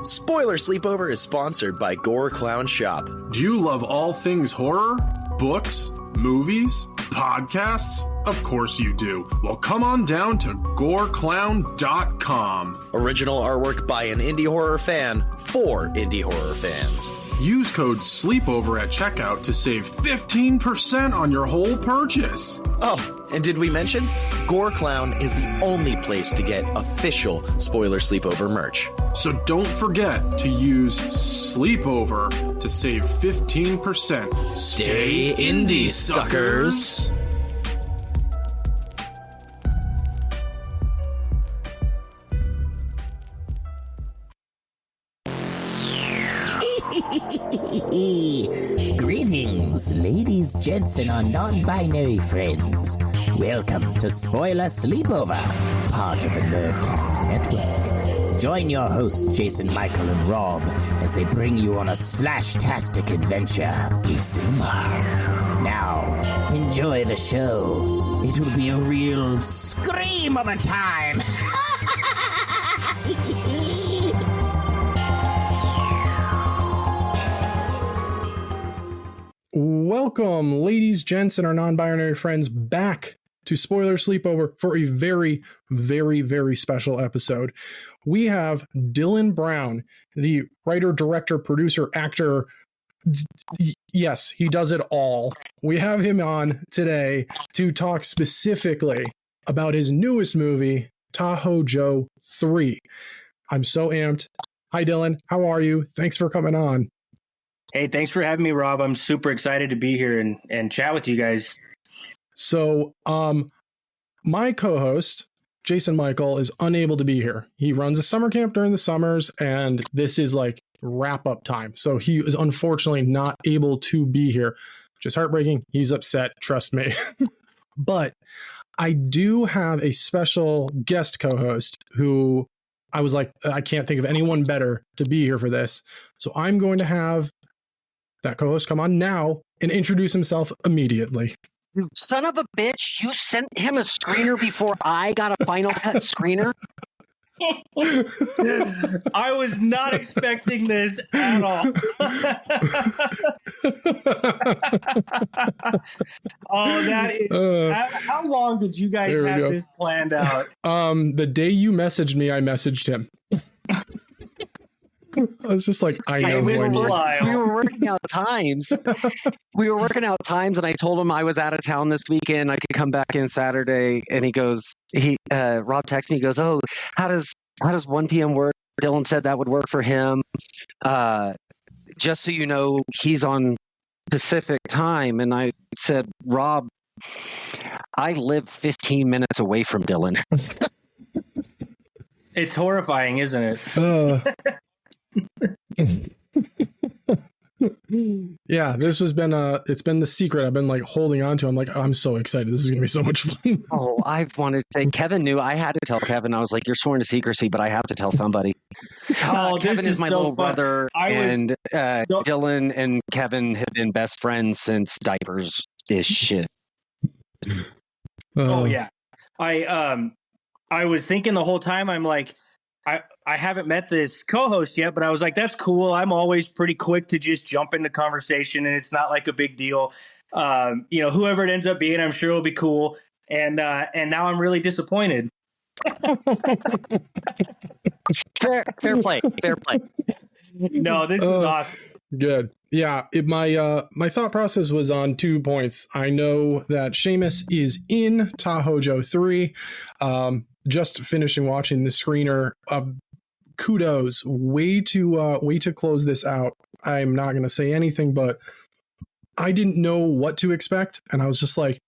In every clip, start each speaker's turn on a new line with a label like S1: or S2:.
S1: Spoiler Sleepover is sponsored by Gore Clown Shop.
S2: Do you love all things horror? Books? Movies? Podcasts? Of course you do. Well, come on down to goreclown.com.
S1: Original artwork by an indie horror fan for indie horror fans.
S2: Use code SLEEPOVER at checkout to save 15% on your whole purchase.
S1: Oh, and did we mention? Gore Clown is the only place to get official Spoiler Sleepover merch.
S2: So don't forget to use Sleepover to save 15%.
S1: Stay indie, suckers!
S3: Greetings, ladies, gents, and our non-binary friends. Welcome to Spoiler Sleepover, part of the Nerdcast Network. Join your hosts, Jason, Michael, and Rob, as they bring you on a slash-tastic adventure through cinema. Now, enjoy the show. It'll be a real scream of a time.
S4: Welcome, ladies, gents, and our non-binary friends back to Spoiler Sleepover for a very, very, very special episode. We have Dillion Brown, the writer, director, producer, actor. Yes, he does it all. We have him on today to talk specifically about his newest movie, Tahoe Joe 3. I'm so amped. Hi, Dillion. How are you? Thanks for coming on.
S5: Hey, thanks for having me, Rob. I'm super excited to be here and chat with you guys.
S4: So, my co-host, Jason Michael, is unable to be here. He runs a summer camp during the summers, and this is like wrap-up time. So he is unfortunately not able to be here, which is heartbreaking. He's upset, trust me. But I do have a special guest co-host who I was like, I can't think of anyone better to be here for this. So I'm going to have that co-host come on now and introduce himself immediately.
S6: You son of a bitch, you sent him a screener before I got a Final Cut screener?
S5: I was not expecting this at all. Oh, that is... how long did you guys have this planned out?
S4: The day you messaged me, I messaged him. I was just like, I know
S6: we
S4: who I need.
S6: We were working out times. And I told him I was out of town this weekend. I could come back in Saturday. And Rob texts me, he goes, oh, how does 1 p.m. work? Dillion said that would work for him. Just so you know, he's on Pacific time. And I said, Rob, I live 15 minutes away from Dillion.
S5: It's horrifying, isn't it?
S4: Yeah, this has been it's been the secret I've been like holding on to. I'm like, I'm so excited. This is gonna be so much fun.
S6: Oh, I wanted to say Kevin knew. I had to tell Kevin. I was like, you're sworn to secrecy, but I have to tell somebody. Kevin is my little brother, and Dillion and Kevin have been best friends since diapers is shit.
S5: Oh yeah. I was thinking the whole time, I'm like, I haven't met this co-host yet, but I was like, that's cool. I'm always pretty quick to just jump into conversation, and it's not like a big deal. Whoever it ends up being, I'm sure it'll be cool. And now I'm really disappointed.
S6: Fair play.
S5: No, this is awesome.
S4: Good. Yeah, my thought process was on 2 points. I know that Seamus is in Tahoe Joe 3. Just finishing watching the screener. Kudos, way to close this out. I'm not going to say anything, but I didn't know what to expect, and I was just like,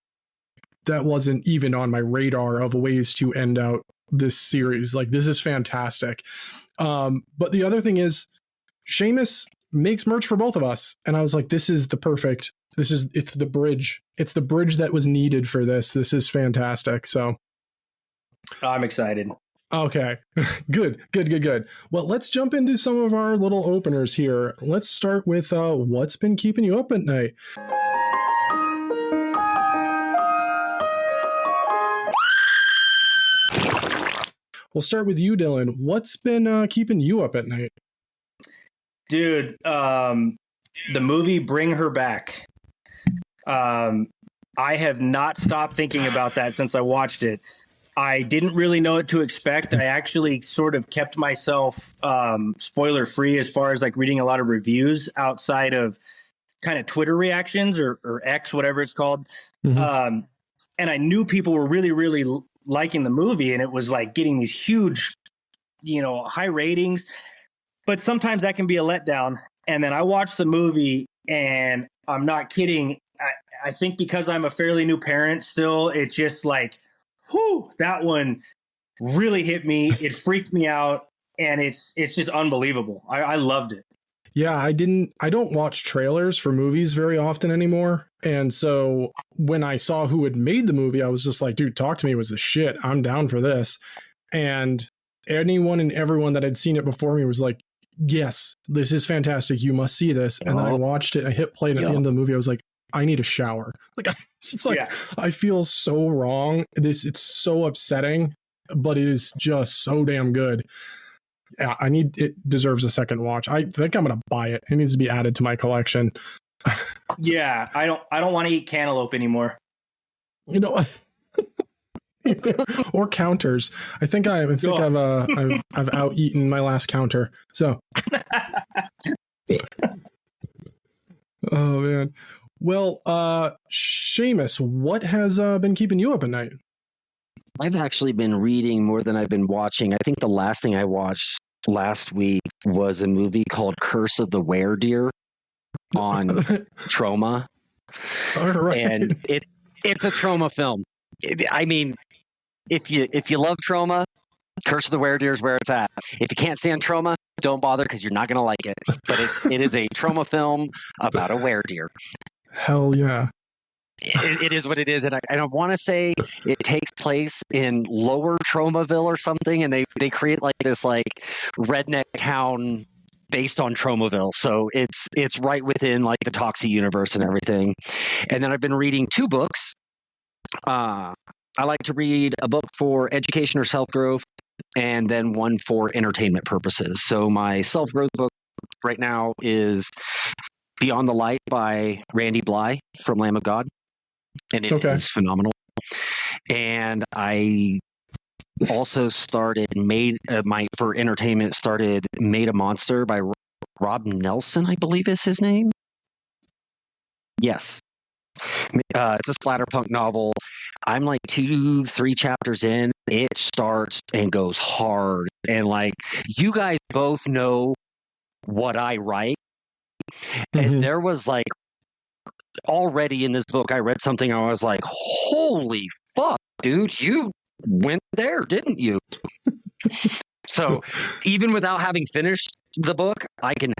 S4: that wasn't even on my radar of ways to end out this series. Like, this is fantastic. But the other thing is, Seamus makes merch for both of us, and I was like, it's the bridge. It's the bridge that was needed for this. This is fantastic. So
S5: I'm excited.
S4: Okay, good. Well, let's jump into some of our little openers here. Let's start with what's been keeping you up at night. We'll start with you, Dillion. What's been keeping you up at night?
S5: Dude, the movie Bring Her Back. I have not stopped thinking about that since I watched it. I didn't really know what to expect. I actually sort of kept myself spoiler free as far as like reading a lot of reviews outside of kind of Twitter reactions or X, whatever it's called.
S4: Mm-hmm.
S5: And I knew people were really, really liking the movie, and it was like getting these huge, high ratings. But sometimes that can be a letdown. And then I watched the movie, and I'm not kidding. I think because I'm a fairly new parent still, it's just like, whew, that one really hit me. It freaked me out, and it's just unbelievable. I loved it.
S4: Yeah, I don't watch trailers for movies very often anymore. And so when I saw who had made the movie, I was just like, dude, Talk to Me was the shit. I'm down for this. And anyone and everyone that had seen it before me was like, yes, this is fantastic. You must see this. And I watched it. I hit play, and at the end of the movie, I was like, I need a shower. Like, it's like, I feel so wrong. It's so upsetting, but it is just so damn good. Yeah, it deserves a second watch. I think I'm going to buy it. It needs to be added to my collection.
S5: Yeah, I don't want to eat cantaloupe anymore.
S4: Or counters. I think I've out-eaten my last counter. So. Oh man. Well, Seamus, what has been keeping you up at night?
S6: I've actually been reading more than I've been watching. I think the last thing I watched last week was a movie called Curse of the Werdeer on Troma.
S4: All right.
S6: And it's a Troma film. I mean, if you love Troma, Curse of the Werdeer is where it's at. If you can't stand Troma, don't bother because you're not going to like it. But it is a Troma film about a werdeer.
S4: Hell yeah.
S6: It is what it is. And I want to say it takes place in Lower Tromaville or something. And they create like this like redneck town based on Tromaville. So it's right within like the Toxie universe and everything. And then I've been reading 2 books. I like to read a book for education or self-growth, and then one for entertainment purposes. So my self-growth book right now is Beyond the Light by Randy Bly from Lamb of God. And it is phenomenal. And I also started Made a Monster by Rob Nelson, I believe is his name. Yes. It's a splatterpunk novel. I'm like 2-3 chapters in. It starts and goes hard. And like, you guys both know what I write. Mm-hmm. And there was like, already in this book, I read something. I was like, holy fuck, dude, you went there, didn't you? So even without having finished the book, I can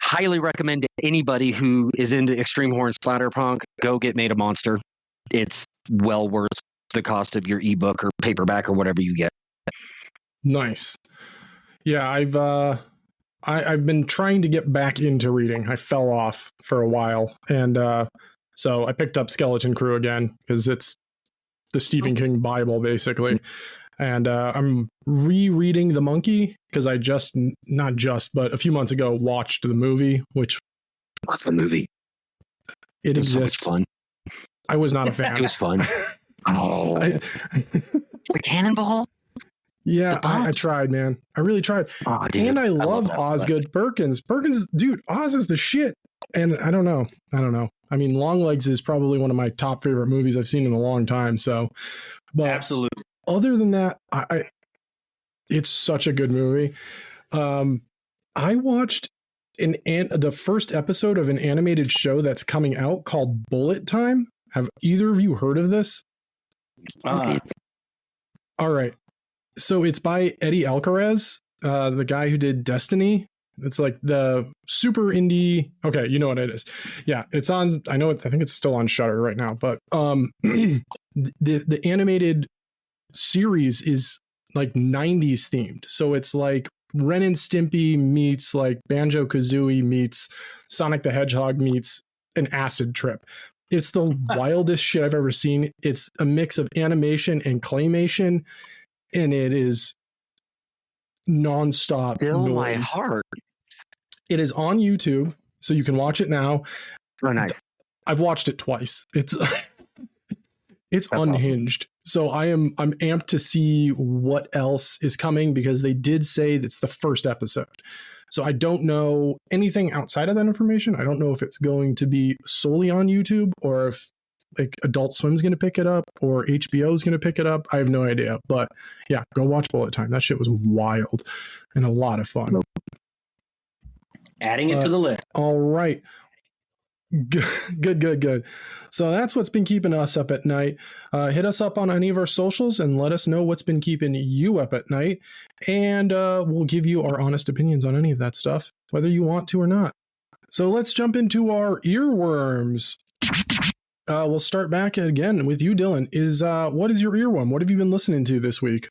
S6: highly recommend to anybody who is into extreme horror and splatterpunk, go get Made a Monster. It's well worth the cost of your ebook or paperback or whatever you get.
S4: Nice. Yeah, I've been trying to get back into reading. I fell off for a while, and so I picked up Skeleton Crew again because it's the Stephen King Bible basically. And I'm rereading The Monkey because I but a few months ago watched the movie, which
S6: what's the movie?
S4: It exists.
S6: So much fun.
S4: I was not a fan.
S6: It was fun. Oh, the cannonball.
S4: Yeah, I tried, man. I really tried. Oh, dude, and I love Osgood Perkins. Dude, Oz is the shit. And I don't know. I mean, Longlegs is probably one of my top favorite movies I've seen in a long time. So, but
S5: absolutely.
S4: Other than that, it's such a good movie. I watched the first episode of an animated show that's coming out called Bullet Time. Have either of you heard of this? All right. So it's by Eddie Alcaraz, the guy who did Destiny. It's like the super indie. Okay, you know what it is. Yeah, it's on. I know. I think it's still on Shudder right now. But the animated series is like 90s themed. So it's like Ren and Stimpy meets like Banjo-Kazooie meets Sonic the Hedgehog meets an acid trip. It's the wildest shit I've ever seen. It's a mix of animation and claymation, and it is nonstop
S6: Fill
S4: noise.
S6: my heart.
S4: It is on YouTube, so you can watch it now.
S6: Oh, nice.
S4: I've watched it twice. It's it's
S6: That's
S4: unhinged. So I'm amped to see what else is coming, because they did say that's the first episode. So I don't know anything outside of that information. I don't know if it's going to be solely on YouTube, or if like Adult Swim's going to pick it up, or HBO is going to pick it up. I have no idea. But yeah, go watch Bullet Time. That shit was wild and a lot of fun.
S5: Adding it to the list.
S4: All right. Good. So that's what's been keeping us up at night. Hit us up on any of our socials and let us know what's been keeping you up at night. And we'll give you our honest opinions on any of that stuff, whether you want to or not. So let's jump into our earworms. We'll start back again with you, Dylan. What is your earworm? What have you been listening to this week?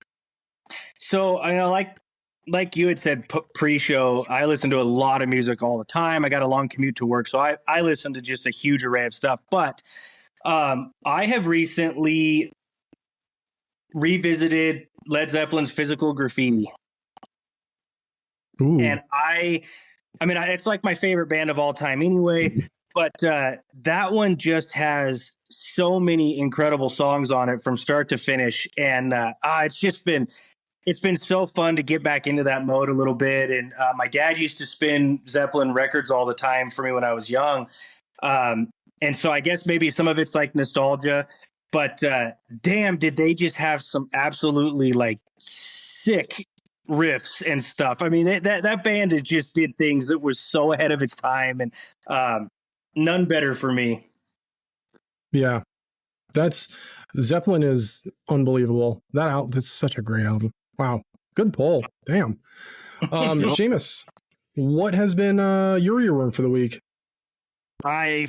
S5: So I know, like you had said pre-show, I listen to a lot of music all the time. I got a long commute to work, so I listen to just a huge array of stuff. But I have recently revisited Led Zeppelin's Physical Graffiti.
S4: Ooh.
S5: And I mean, it's like my favorite band of all time anyway, but that one just has so many incredible songs on it from start to finish. And it's been so fun to get back into that mode a little bit. And my dad used to spin Zeppelin records all the time for me when I was young. And so I guess maybe some of it's like nostalgia, but damn, did they just have some absolutely like sick riffs and stuff. I mean, that band just did things that was so ahead of its time, and none better for me.
S4: Yeah, Zeppelin is unbelievable. That's such a great album. Wow, good poll. Damn. Seamus, what has been your earworm for the week?
S6: I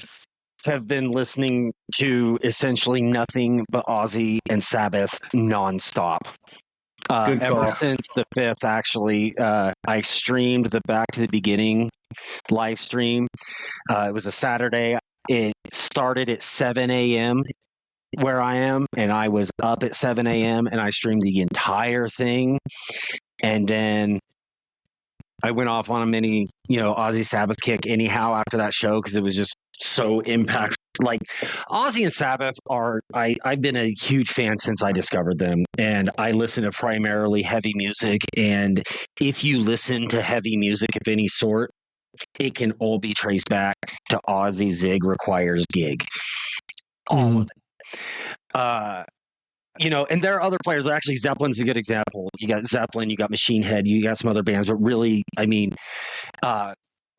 S6: have been listening to essentially nothing but Ozzy and Sabbath nonstop. Ever since the 5th, actually, I streamed the Back to the Beginning live stream. It was a Saturday. It started at 7 a.m. where I am, and I was up at 7 a.m. and I streamed the entire thing. And then I went off on a mini, Ozzy Sabbath kick anyhow after that show, because it was just so impactful. Like, Ozzy and Sabbath I've been a huge fan since I discovered them, and I listen to primarily heavy music. And if you listen to heavy music of any sort, it can all be traced back to Ozzy Zig Requires Gig. All of it. And there are other players. Actually, Zeppelin's a good example. You got Zeppelin, you got Machine Head, you got some other bands, but really, I mean, a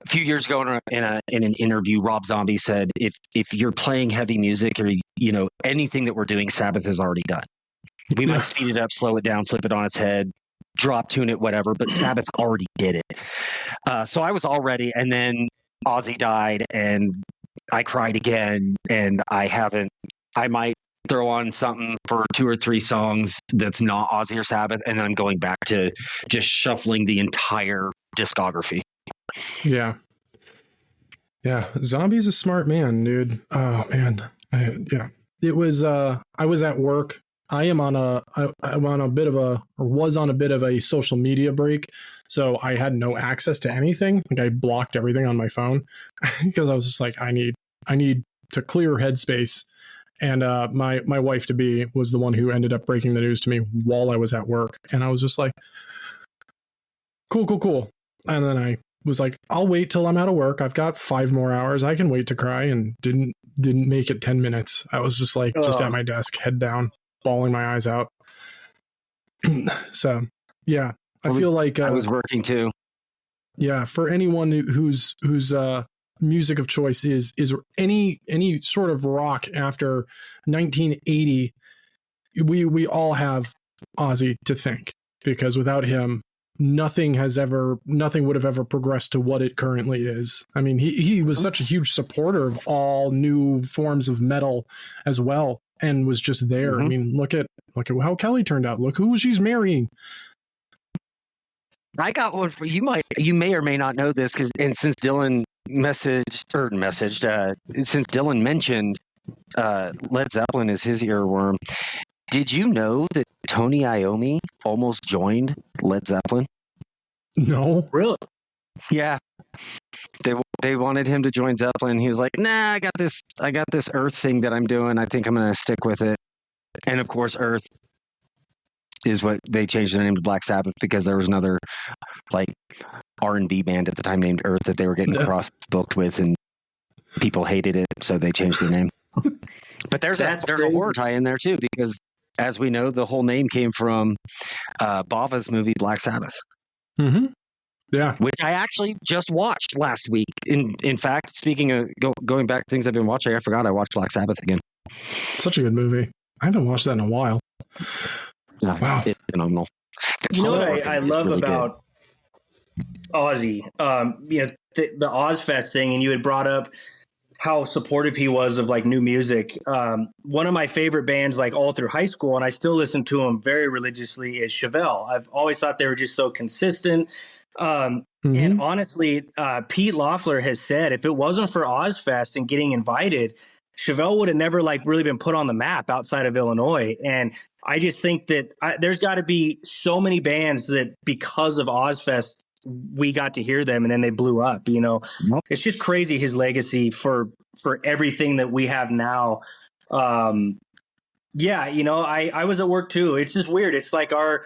S6: few years ago in an interview, Rob Zombie said, if you're playing heavy music or anything that we're doing, Sabbath has already done. We might speed it up, slow it down, flip it on its head, drop tune it, whatever, but Sabbath already did it. So I was all ready, and then Ozzy died, and I cried again, and I might throw on something for 2 or 3 songs that's not Ozzy or Sabbath, and then I'm going back to just shuffling the entire discography.
S4: Yeah. Zombie's a smart man, dude. Oh man. It was, I was at work. I'm on a bit of a social media break. So I had no access to anything. Like, I blocked everything on my phone because I was just like, I need to clear headspace. And my wife to be was the one who ended up breaking the news to me while I was at work. And I was just like, cool. And then I was like, I'll wait till I'm out of work. I've got 5 more hours. I can wait to cry, and didn't make it 10 minutes. I was just like, just at my desk, head down, bawling my eyes out. So yeah, I feel like
S6: I was working too.
S4: Yeah. For anyone whose music of choice is any sort of rock after 1980, we all have Ozzy to thank, because without him, nothing would have ever progressed to what it currently is. I mean, he was such a huge supporter of all new forms of metal as well, and was just there. I mean, look at how Kelly turned out. Look who she's marrying.
S6: I got one for you. You may or may not know this, since Dylan since Dylan mentioned Led Zeppelin is his earworm. Did you know that Tony Iommi almost joined Led Zeppelin?
S4: No.
S5: Really?
S6: Yeah. They wanted him to join Zeppelin. He was like, "Nah, I got this Earth thing that I'm doing. I think I'm going to stick with it." And of course, Earth is what they changed the name to Black Sabbath because there was another like R&B band at the time named Earth that they were getting cross booked with, and people hated it, so they changed the name. But there's a horror tie in there too, because as we know, the whole name came from Bava's movie Black Sabbath.
S4: Mm-hmm. Yeah,
S6: which I actually just watched last week. In fact, speaking of going back to things I've been watching, I forgot I watched Black Sabbath again.
S4: Such a good movie. I haven't watched that in a while. Wow,
S6: it's phenomenal.
S5: You know what I love really about Ozzy? The Ozfest thing, and you had brought up how supportive he was of like new music. One of my favorite bands, like all through high school, and I still listen to them very religiously, is Chevelle. I've always thought they were just so consistent. And honestly, Pete Loeffler has said if it wasn't for Ozfest and getting invited, Chevelle would have never like really been put on the map outside of Illinois. And I just think that there's got to be so many bands that because of Ozfest, we got to hear them and then they blew up. You know, It's just crazy his legacy for everything that we have now. Yeah, you know, I was at work too. It's just weird. It's like I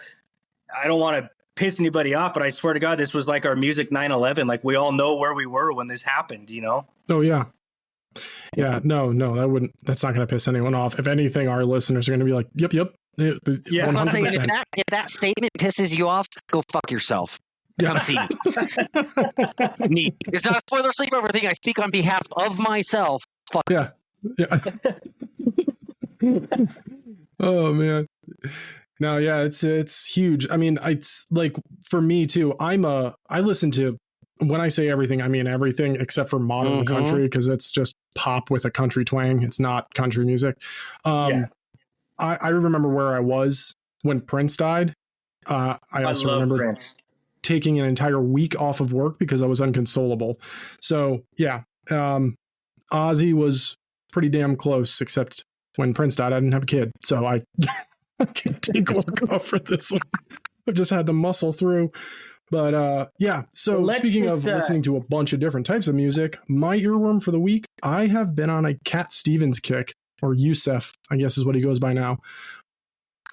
S5: don't want to piss anybody off, but I swear to God, this was like our music 9/11. Like we all know where we were when this happened, you know?
S4: Oh yeah. Yeah, no, that's not going to piss anyone off. If anything, our listeners are going to be like, yep.
S6: Yeah, I'm saying if that statement pisses you off, go fuck yourself. Come see me. It's not a spoiler sleepover thing. I speak on behalf of myself. Fuck.
S4: Yeah. Oh man. No, yeah, it's huge. I mean, it's like for me too. I listen to, when I say everything, I mean everything except for modern country, because it's just pop with a country twang. It's not country music. I remember where I was when Prince died. I also remember Prince. Taking an entire week off of work because I was inconsolable. So yeah, Ozzy was pretty damn close, except when Prince died, I didn't have a kid. So I can't take work off for this one. I just had to muscle through. But yeah, so speaking of listening to a bunch of different types of music, my earworm for the week, I have been on a Cat Stevens kick, or Yusef, I guess is what he goes by now.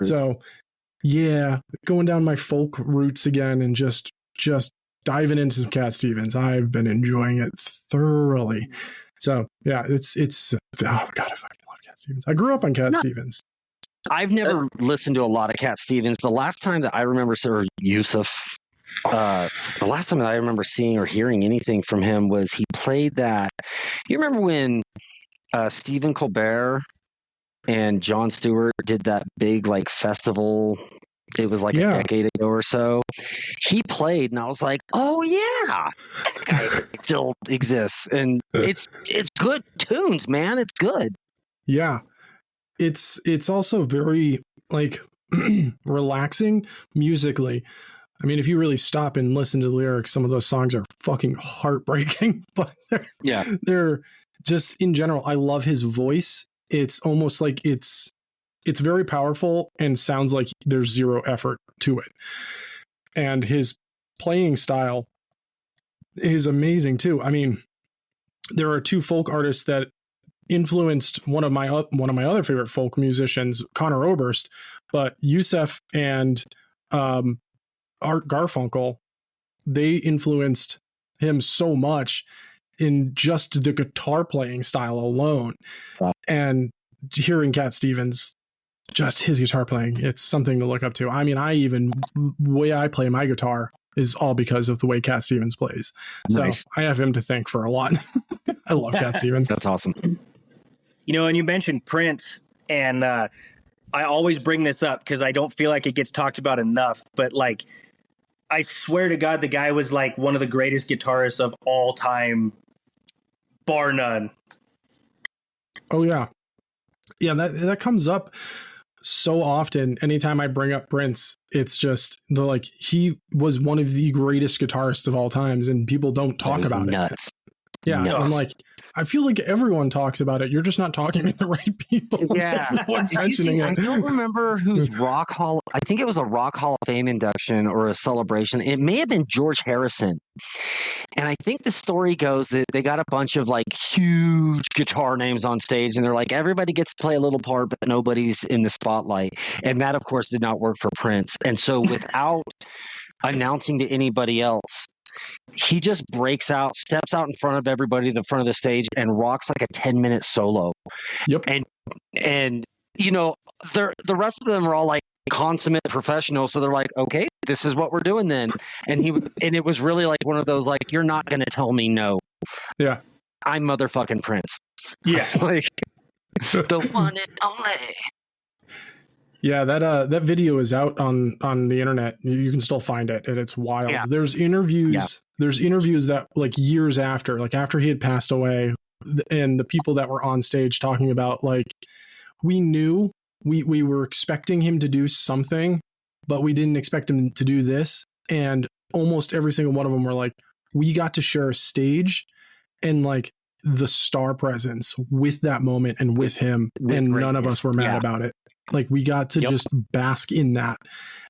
S4: So yeah, going down my folk roots again and just diving into some Cat Stevens. I've been enjoying it thoroughly. So yeah, it's oh God, I fucking love Cat Stevens. I grew up on Cat Stevens.
S6: I've never listened to a lot of Cat Stevens. The last time that I remember Sir Yusuf, the last time that I remember seeing or hearing anything from him was he played that. You remember when Stephen Colbert and Jon Stewart did that big like festival? It was like a decade ago or so. He played, and I was like, "Oh yeah, that guy still exists." And it's good tunes, man. It's good.
S4: Yeah, it's also very like relaxing musically. I mean, if you really stop and listen to the lyrics, some of those songs are fucking heartbreaking. But they're just in general. I love his voice. It's almost like it's very powerful and sounds like there's zero effort to it. And his playing style is amazing too. I mean, there are two folk artists that influenced one of my other favorite folk musicians, Conor Oberst, but Yusef and Art Garfunkel, they influenced him so much in just the guitar playing style alone. Wow. And hearing Cat Stevens, just his guitar playing, it's something to look up to. I mean, way I play my guitar is all because of the way Cat Stevens plays. Nice. So I have him to thank for a lot. I love Cat Stevens.
S6: That's awesome.
S5: You know, and you mentioned Prince, and I always bring this up because I don't feel like it gets talked about enough, but like, I swear to God, the guy was like one of the greatest guitarists of all time, bar none.
S4: Oh yeah. Yeah, that comes up so often. Anytime I bring up Prince, it's just he was one of the greatest guitarists of all times, and people don't talk about it. Yeah,
S6: No.
S4: and I'm like, I feel like everyone talks about it. You're just not talking to the right people.
S6: Yeah.
S4: Everyone's
S6: Have you
S4: mentioning
S6: seen-
S4: it.
S6: I don't remember whose I think it was a Rock Hall of Fame induction or a celebration. It may have been George Harrison. And I think the story goes that they got a bunch of like huge guitar names on stage, and they're like, everybody gets to play a little part, but nobody's in the spotlight. And that, of course, did not work for Prince. And so without announcing to anybody else, he just breaks out, steps out in front of everybody, the front of the stage, and rocks like a 10-minute solo.
S4: Yep.
S6: And you know, the rest of them are all like consummate professionals, so they're like, okay, this is what we're doing then. And it was really like one of those like, you're not gonna tell me no.
S4: Yeah.
S6: I'm motherfucking Prince.
S5: Yeah.
S6: Like the one and only.
S4: Yeah, that video is out on the internet. You can still find it, and it's wild.
S6: Yeah.
S4: There's interviews.
S6: Yeah.
S4: There's interviews that like years after, like after he had passed away, and the people that were on stage talking about like, we knew we were expecting him to do something, but we didn't expect him to do this. And almost every single one of them were like, we got to share a stage and like the star presence with that moment and with him,
S6: With
S4: and none of
S6: greatness.
S4: us were mad
S6: Yeah.
S4: about it. Like we got to just bask in that.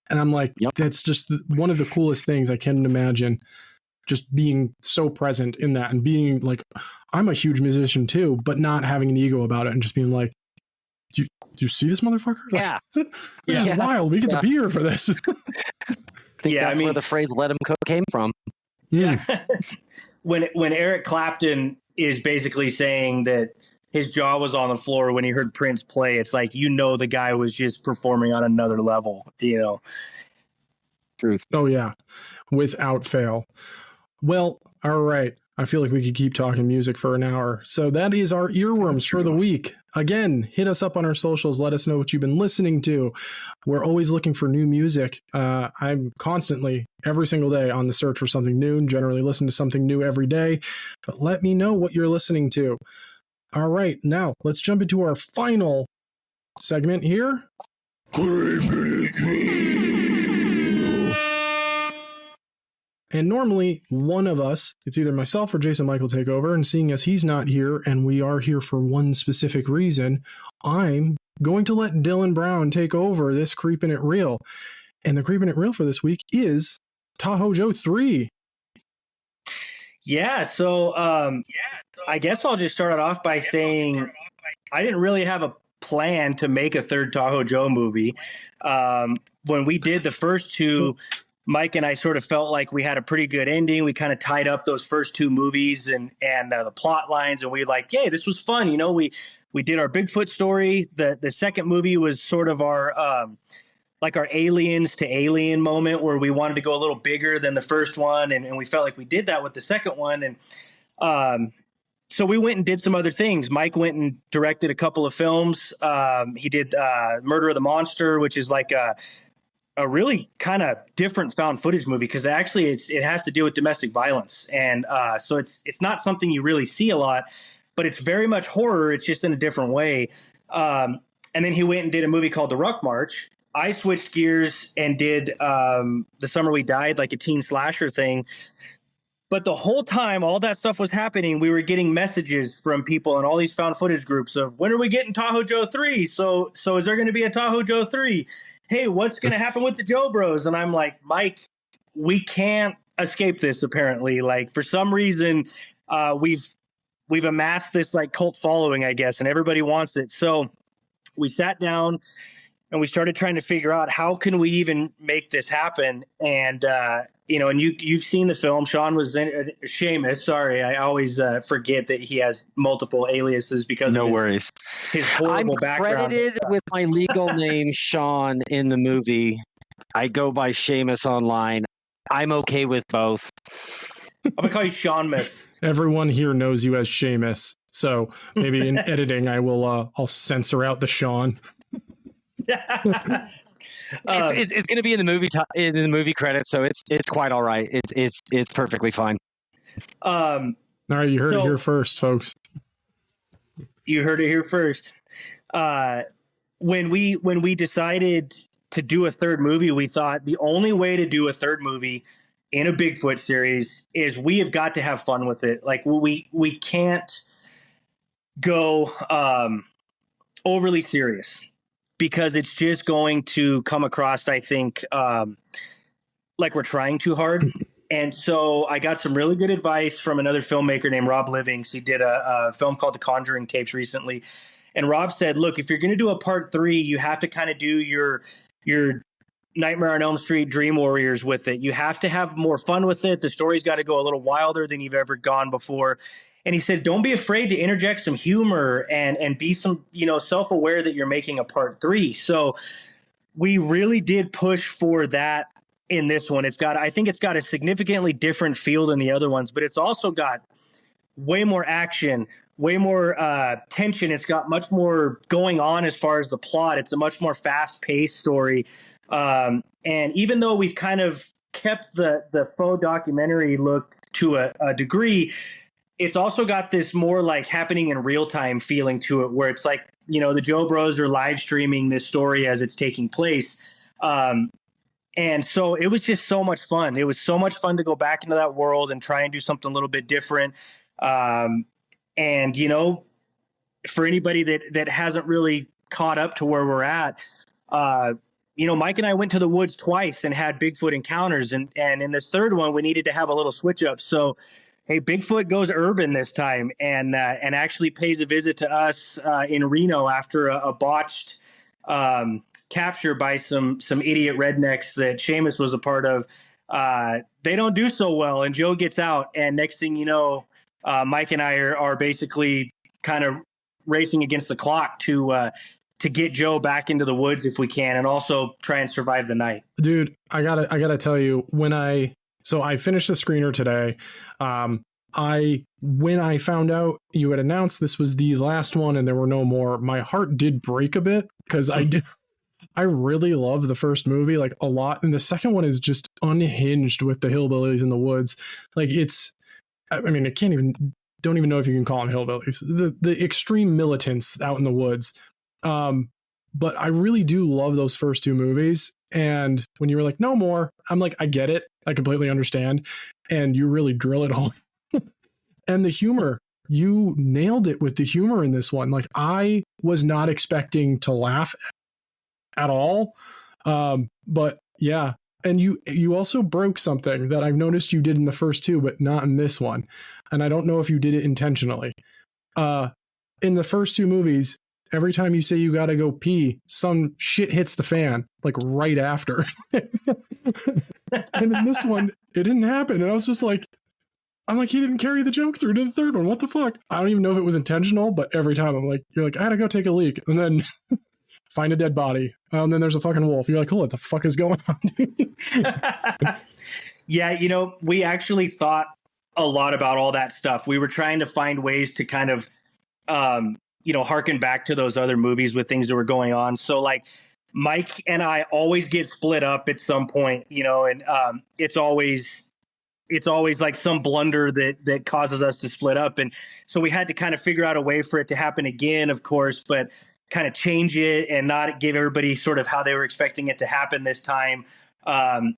S4: And I'm like, that's just one of the coolest things I can imagine, just being so present in that and being like, I'm a huge musician too, but not having an ego about it and just being like, do you see this motherfucker?
S6: Yeah.
S4: This is wild. We get to be here for this.
S6: I think that's where the phrase "let him cook" came from.
S5: Yeah. when Eric Clapton is basically saying that his jaw was on the floor when he heard Prince play, it's like, you know, the guy was just performing on another level, you know.
S6: Truth.
S4: Oh yeah, without fail. Well, all right. I feel like we could keep talking music for an hour. So that is our earworms for the week. Again, hit us up on our socials. Let us know what you've been listening to. We're always looking for new music. I'm constantly, every single day, on the search for something new, and generally listen to something new every day. But let me know what you're listening to. All right, now let's jump into our final segment here. And normally one of us, it's either myself or Jason Michael, take over. And seeing as he's not here and we are here for one specific reason, I'm going to let Dillion Brown take over this Creepin' It Real. And the Creepin' It Real for this week is Tahoe Joe 3.
S5: Yeah, so I guess I'll just start it off by saying I didn't really have a plan to make a third Tahoe Joe movie. When we did the first two, Mike and I sort of felt like we had a pretty good ending. We kind of tied up those first two movies and the plot lines, and we like, hey, this was fun. You know, we did our Bigfoot story. The second movie was sort of our like our aliens to alien moment, where we wanted to go a little bigger than the first one, and we felt like we did that with the second one. And so we went and did some other things. Mike went and directed a couple of films. He did Murder of the Monster, which is like a really kind of different found footage movie, because actually it has to deal with domestic violence. And so it's not something you really see a lot, but it's very much horror. It's just in a different way. And then he went and did a movie called The Ruck March. I switched gears and did The Summer We Died, like a teen slasher thing. But the whole time all that stuff was happening, we were getting messages from people in all these found footage groups of, when are we getting Tahoe Joe 3? So is there going to be a Tahoe Joe 3? Hey, what's going to happen with the Joe Bros? And I'm like, Mike, we can't escape this, apparently. Like, for some reason, we've amassed this like cult following, I guess, and everybody wants it. So we sat down and we started trying to figure out, how can we even make this happen? And you know, and you've seen the film. Sean was in Seamus. Sorry, I always forget that he has multiple aliases because
S6: No
S5: of
S6: worries.
S5: his horrible
S6: I'm
S5: background.
S6: credited with my legal name, Sean, in the movie. I go by Seamus online. I'm okay with both.
S5: I'm gonna call you Sean Miss.
S4: Everyone here knows you as Seamus. So maybe in editing, I'll censor out the Sean.
S6: It's going to be in the movie in the movie credits, so it's quite all right. It's perfectly fine.
S4: All right, you heard it here first, folks.
S5: You heard it here first. When we decided to do a third movie, we thought the only way to do a third movie in a Bigfoot series is we have got to have fun with it. Like we can't go overly serious because it's just going to come across, I think, like we're trying too hard. And so I got some really good advice from another filmmaker named Rob Livings. He did a film called The Conjuring Tapes recently. And Rob said, look, if you're going to do a part 3, you have to kind of do your Nightmare on Elm Street Dream Warriors with it. You have to have more fun with it. The story's got to go a little wilder than you've ever gone before. And he said, don't be afraid to interject some humor and be some, self-aware that you're making a part 3. So we really did push for that in this one. I think it's got a significantly different feel than the other ones, but it's also got way more action, way more tension. It's got much more going on as far as the plot. It's a much more fast-paced story. And even though we've kind of kept the faux documentary look to a degree, it's also got this more like happening in real time feeling to it, where it's like, the Joe Bros are live streaming this story as it's taking place. And so it was just so much fun. It was so much fun to go back into that world and try and do something a little bit different. And, for anybody that hasn't really caught up to where we're at, Mike and I went to the woods twice and had Bigfoot encounters. And in this third one, we needed to have a little switch up. So, hey, Bigfoot goes urban this time and actually pays a visit to us in Reno after a botched capture by some idiot rednecks that Seamus was a part of. They don't do so well, and Joe gets out, and next thing you know, Mike and I are basically kind of racing against the clock to get Joe back into the woods if we can, and also try and survive the night.
S4: Dude, I gotta tell you, so I finished the screener today. When I found out you had announced this was the last one and there were no more, my heart did break a bit because I really love the first movie like a lot, and the second one is just unhinged with the hillbillies in the woods. Like don't even know if you can call them hillbillies. The extreme militants out in the woods. But I really do love those first 2 movies. And when you were like, no more, I'm like, I get it. I completely understand. And you really drill it all. And the humor, you nailed it with the humor in this one. Like I was not expecting to laugh at all. But yeah. And you also broke something that I've noticed you did in the first 2, but not in this one. And I don't know if you did it intentionally. In the first 2 movies, every time you say you got to go pee, some shit hits the fan like right after. And in this one, it didn't happen. And I was just like, he didn't carry the joke through to the third one. What the fuck? I don't even know if it was intentional, but every time I'm like, you're like, I had to go take a leak. And then find a dead body. And then there's a fucking wolf. You're like, oh, what the fuck is going on, dude?
S5: Yeah, we actually thought a lot about all that stuff. We were trying to find ways to kind of, harken back to those other movies with things that were going on. So like Mike and I always get split up at some point, and it's always like some blunder that causes us to split up. And so we had to kind of figure out a way for it to happen again, of course, but kind of change it and not give everybody sort of how they were expecting it to happen this time. And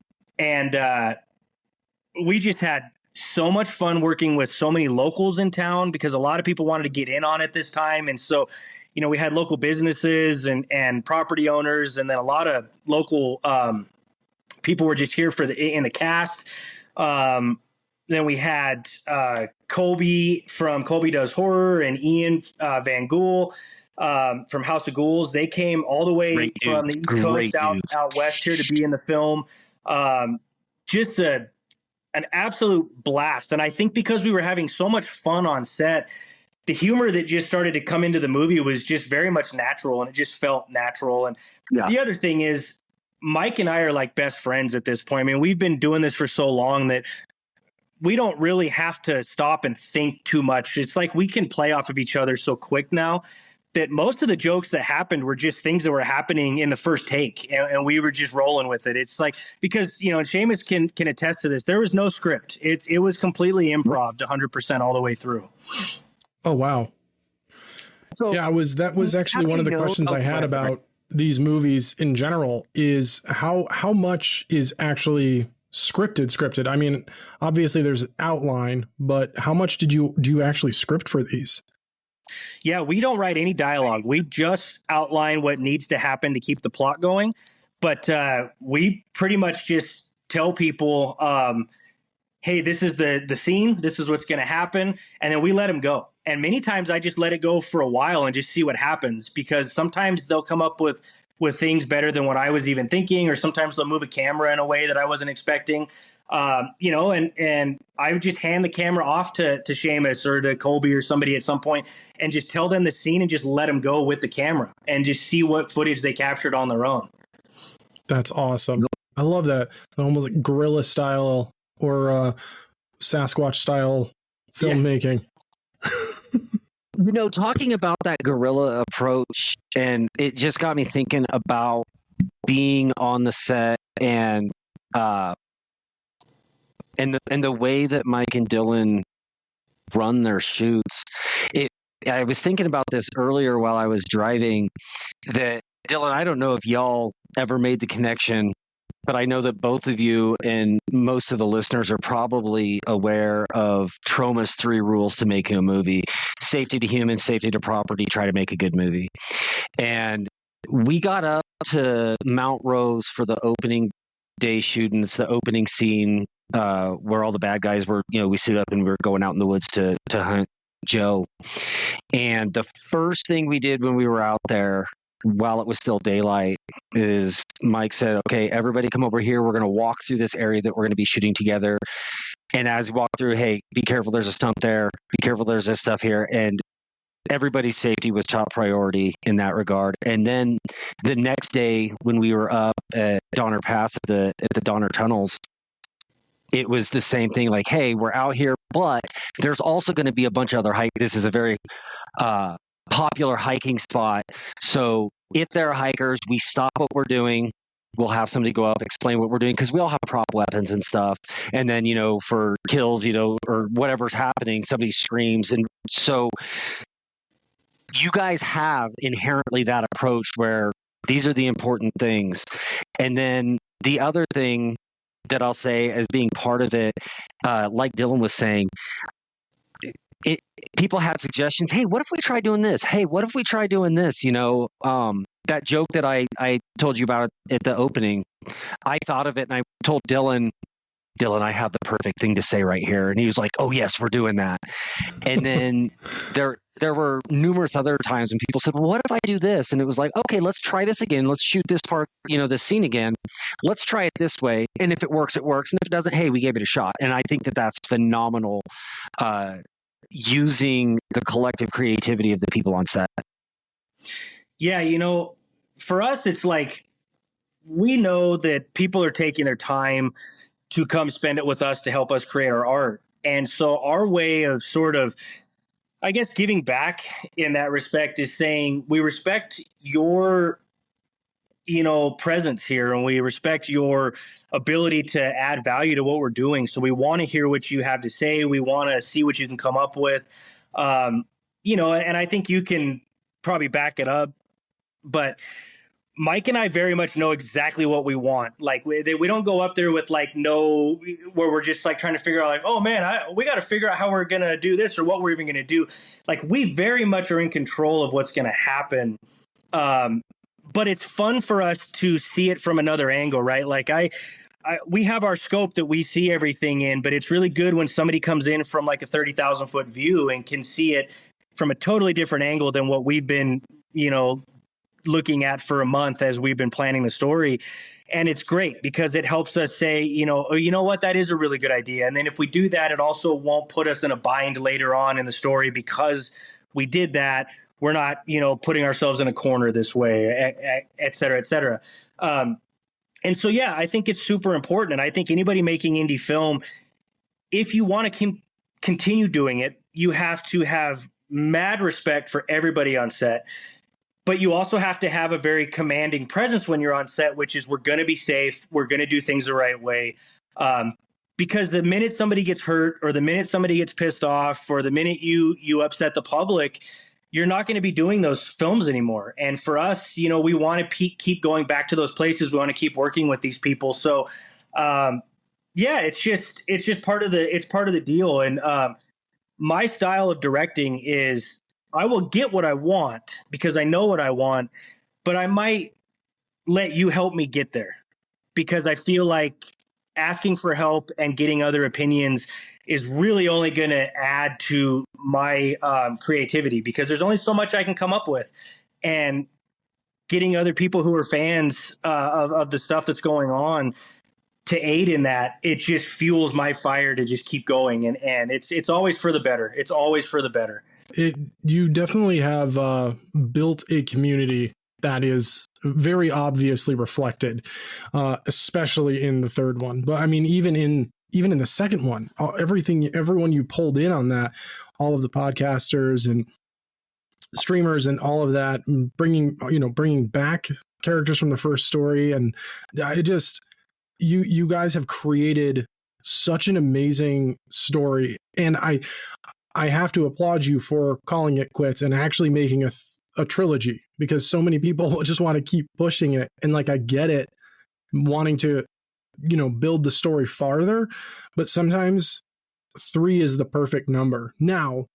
S5: we just had so much fun working with so many locals in town because a lot of people wanted to get in on it this time. And so, we had local businesses and property owners, and then a lot of local people were just here in the cast. Then we had Colby from Colby Does Horror and Ian Van Gool from House of Ghouls. They came all the way from the East Coast out west here to be in the film. Just an absolute blast. And I think because we were having so much fun on set, the humor that just started to come into the movie was just very much natural, and it just felt natural. And the other thing is, Mike and I are like best friends at this point. I mean, we've been doing this for so long that we don't really have to stop and think too much. It's like we can play off of each other so quick now that most of the jokes that happened were just things that were happening in the first take, and we were just rolling with it. It's like, because, and Seamus can attest to this, there was no script. It was completely improv 100% all the way through.
S4: Oh, wow.
S6: So
S4: yeah, that was actually one of the questions I had about these movies in general is how much is actually scripted? I mean, obviously there's outline, but how much do you actually script for these?
S5: Yeah, we don't write any dialogue. We just outline what needs to happen to keep the plot going. But we pretty much just tell people, hey, this is the scene. This is what's going to happen. And then we let them go. And many times I just let it go for a while and just see what happens, because sometimes they'll come up with things better than what I was even thinking, or sometimes they'll move a camera in a way that I wasn't expecting. And I would just hand the camera off to Seamus or to Colby or somebody at some point and just tell them the scene and just let them go with the camera and just see what footage they captured on their own.
S4: That's awesome. I love that. Almost like guerrilla style or Sasquatch style filmmaking.
S6: Talking about that guerrilla approach, and it just got me thinking about being on the set and the way that Mike and Dylan run their shoots. I was thinking about this earlier while I was driving, that Dylan, I don't know if y'all ever made the connection, but I know that both of you and most of the listeners are probably aware of Troma's 3 rules to making a movie: safety to humans, safety to property, try to make a good movie. And we got up to Mount Rose for the opening day shoot, and it's the opening scene where all the bad guys were, we suit up and we were going out in the woods to hunt Joe. And the first thing we did when we were out there, while it was still daylight, is Mike said, okay, everybody come over here. We're going to walk through this area that we're going to be shooting together. And as we walk through, hey, be careful, there's a stump there. Be careful, there's this stuff here. And everybody's safety was top priority in that regard. And then the next day when we were up at Donner Pass at the Donner Tunnels, it was the same thing. Like, hey, we're out here, but there's also going to be a bunch of other hikes. This is a very popular hiking spot. So if there are hikers, we stop what we're doing. We'll have somebody go up, explain what we're doing, because we all have prop weapons and stuff. And then, for kills, or whatever's happening, somebody screams. And so you guys have inherently that approach where these are the important things. And then the other thing that I'll say as being part of it, like Dylan was saying, people had suggestions. Hey, what if we try doing this? Hey, what if we try doing this? That joke that I told you about at the opening, I thought of it and I told Dylan, I have the perfect thing to say right here. And he was like, oh yes, we're doing that. And then there were numerous other times when people said, well, what if I do this? And it was like, okay, let's try this again. Let's shoot this part, this scene again. Let's try it this way. And if it works, it works. And if it doesn't, hey, we gave it a shot. And I think that that's phenomenal, using the collective creativity of the people on set.
S5: Yeah, for us, it's like, we know that people are taking their time to come spend it with us to help us create our art. And so our way of sort of, I guess, giving back in that respect is saying, we respect your, presence here, and we respect your ability to add value to what we're doing. So we want to hear what you have to say. We want to see what you can come up with. And I think you can probably back it up, but Mike and I very much know exactly what we want. Like we don't go up there with where we're just like trying to figure out like, oh man, we got to figure out how we're going to do this or what we're even going to do. Like we very much are in control of what's going to happen. But it's fun for us to see it from another angle, right? Like we have our scope that we see everything in, but it's really good when somebody comes in from like a 30,000 foot view and can see it from a totally different angle than what we've been, looking at for a month as we've been planning the story. And it's great because it helps us say, oh, you know what, that is a really good idea. And then if we do that, it also won't put us in a bind later on in the story because we did that. We're not, putting ourselves in a corner this way, et cetera, et cetera. And so, yeah, I think it's super important. And I think anybody making indie film, if you want to continue doing it, you have to have mad respect for everybody on set. But you also have to have a very commanding presence when you're on set, which is we're going to be safe. We're going to do things the right way. Because the minute somebody gets hurt or the minute somebody gets pissed off or the minute you upset the public, you're not going to be doing those films anymore. And for us, we want to keep going back to those places. We want to keep working with these people. So, Yeah, it's just part of the deal. And my style of directing is I will get what I want because I know what I want, but I might let you help me get there because I feel like asking for help and getting other opinions is really only going to add to my creativity because there's only so much I can come up with. And getting other people who are fans of the stuff that's going on to aid in that, it just fuels my fire to just keep going. And it's always for the better. It's always for the better.
S4: You definitely have built a community that is very obviously reflected, especially in the third one. But I mean, even in the second one, everyone you pulled in on that, all of the podcasters and streamers and all of that, and bringing back characters from the first story, and I just you guys have created such an amazing story, and I have to applaud you for calling it quits and actually making a trilogy, because so many people just want to keep pushing it, and like I get it, wanting to build the story farther, but sometimes 3 is the perfect number. Now,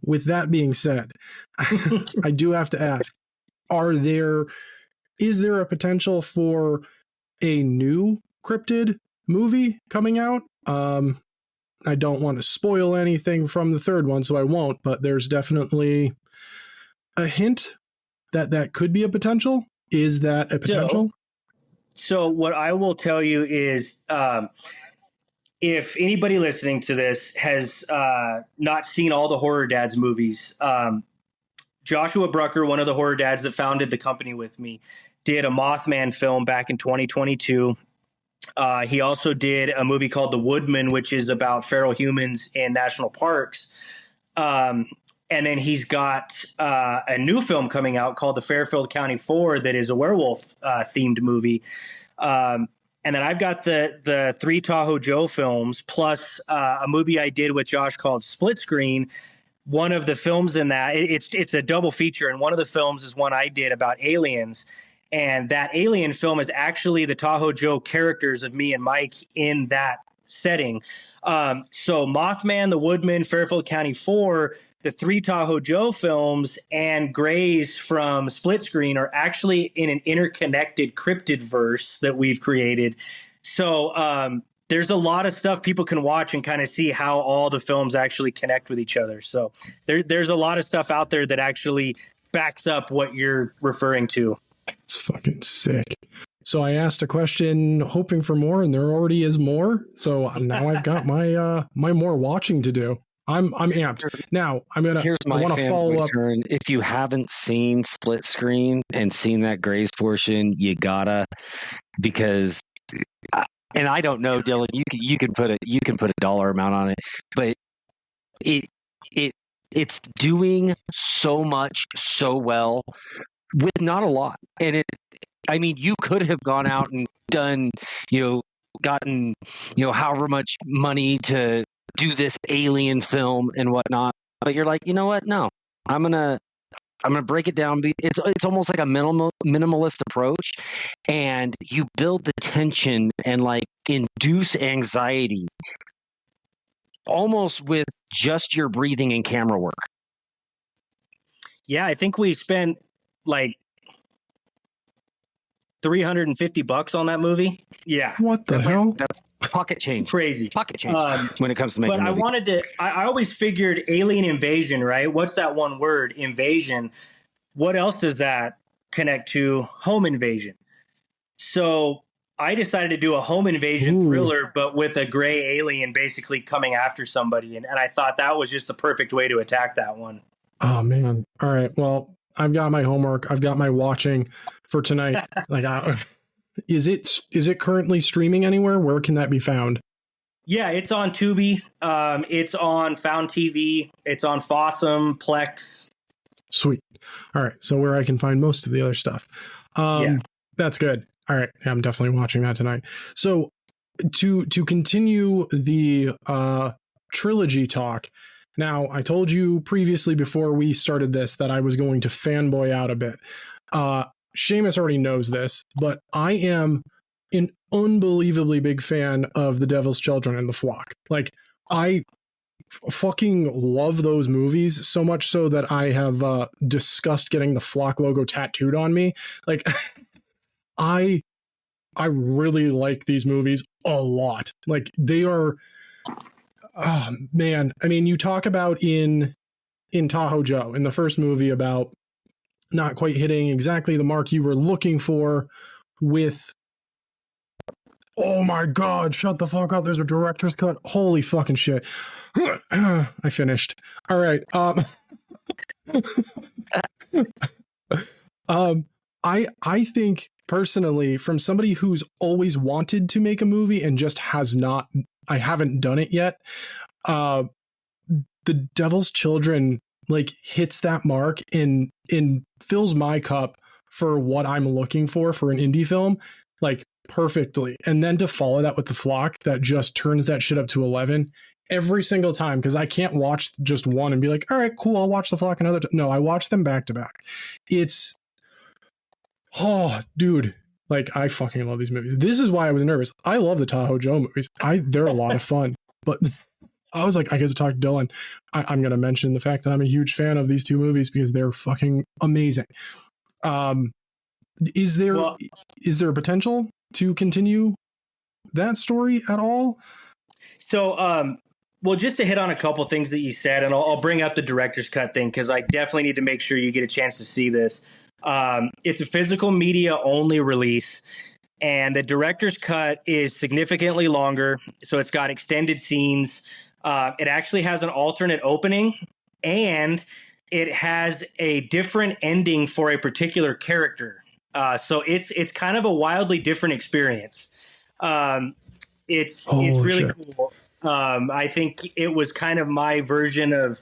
S4: with that being said, I do have to ask, is there a potential for a new cryptid movie coming out? I don't want to spoil anything from the third one, so I won't, but there's definitely a hint that could be a potential. Is that a potential?
S5: So what I will tell you is, if anybody listening to this has not seen all the Horror Dads movies, Joshua Brucker, one of the Horror Dads that founded the company with me, did a Mothman film back in 2022. He also did a movie called The Woodman, which is about feral humans in national parks. And then he's got a new film coming out called The Fairfield County 4 that is a werewolf themed movie. And then I've got the 3 Tahoe Joe films, plus a movie I did with Josh called Split Screen. One of the films in that, it's a double feature, and one of the films is one I did about aliens. And that alien film is actually the Tahoe Joe characters of me and Mike in that setting. So Mothman, The Woodman, Fairfield County 4, the 3 Tahoe Joe films, and Grays from Split Screen are actually in an interconnected cryptid verse that we've created. So there's a lot of stuff people can watch and kind of see how all the films actually connect with each other. So there's a lot of stuff out there that actually backs up what you're referring to.
S4: It's fucking sick. So I asked a question hoping for more, and there already is more. So now I've got my more watching to do. I'm amped. Now I want to follow up.
S6: If you haven't seen Split Screen and seen that Grays portion, you gotta, because and I don't know, Dylan, you can put a dollar amount on it, but it's doing so much so well with not a lot. And you could have gone out and done, gotten, however much money to do this alien film and whatnot, but you're like, you know what? No, I'm gonna break it down. It's almost like a minimalist approach, and you build the tension and like induce anxiety almost with just your breathing and camera work.
S5: Yeah, I think we spent like $350 on that movie. Yeah.
S4: What the hell?
S6: That's pocket change.
S5: Crazy.
S6: Pocket change when it comes to making a movie.
S5: I always figured alien invasion, right? What's that one word? Invasion. What else does that connect to? Home invasion. So I decided to do a home invasion thriller, but with a gray alien basically coming after somebody. And I thought that was just the perfect way to attack that one.
S4: Oh, man. All right. Well, I've got my homework. I've got my watching for tonight. Is it currently streaming anywhere? Where can that be found?
S5: Yeah, it's on Tubi. It's on Found TV. It's on Fossum, Plex.
S4: Sweet. All right. So where I can find most of the other stuff. That's good. All right. I'm definitely watching that tonight. So to continue the trilogy talk. Now, I told you previously before we started this that I was going to fanboy out a bit. Seamus already knows this, but I am an unbelievably big fan of The Devil's Children and The Flock. Like, I fucking love those movies so much so that I have discussed getting the Flock logo tattooed on me. Like, I really like these movies a lot. Like, they are, oh man. I mean, you talk about in Tahoe Joe, in the first movie, about not quite hitting exactly the mark you were looking for with, oh my God, shut the fuck up. There's a director's cut. Holy fucking shit. I finished. All right. I think personally, from somebody who's always wanted to make a movie and just I haven't done it yet. The Devil's Children like hits that mark and fills my cup for what I'm looking for an indie film, like perfectly. And then to follow that with The Flock, that just turns that shit up to 11 every single time. Cause I can't watch just one and be like, all right, cool, I'll watch The Flock another no, I watch them back to back. Oh, dude, like I fucking love these movies. This is why I was nervous. I love the Tahoe Joe movies. They're a lot of fun, but I was like, I get to talk to Dylan. I'm going to mention the fact that I'm a huge fan of these two movies because they're fucking amazing. Is there a potential to continue that story at all?
S5: So, well, just to hit on a couple things that you said, and I'll bring up the director's cut thing because I definitely need to make sure you get a chance to see this. It's a physical media only release, and the director's cut is significantly longer. So it's got extended scenes. It actually has an alternate opening, and it has a different ending for a particular character. So it's kind of a wildly different experience. It's really cool. I think it was kind of my version of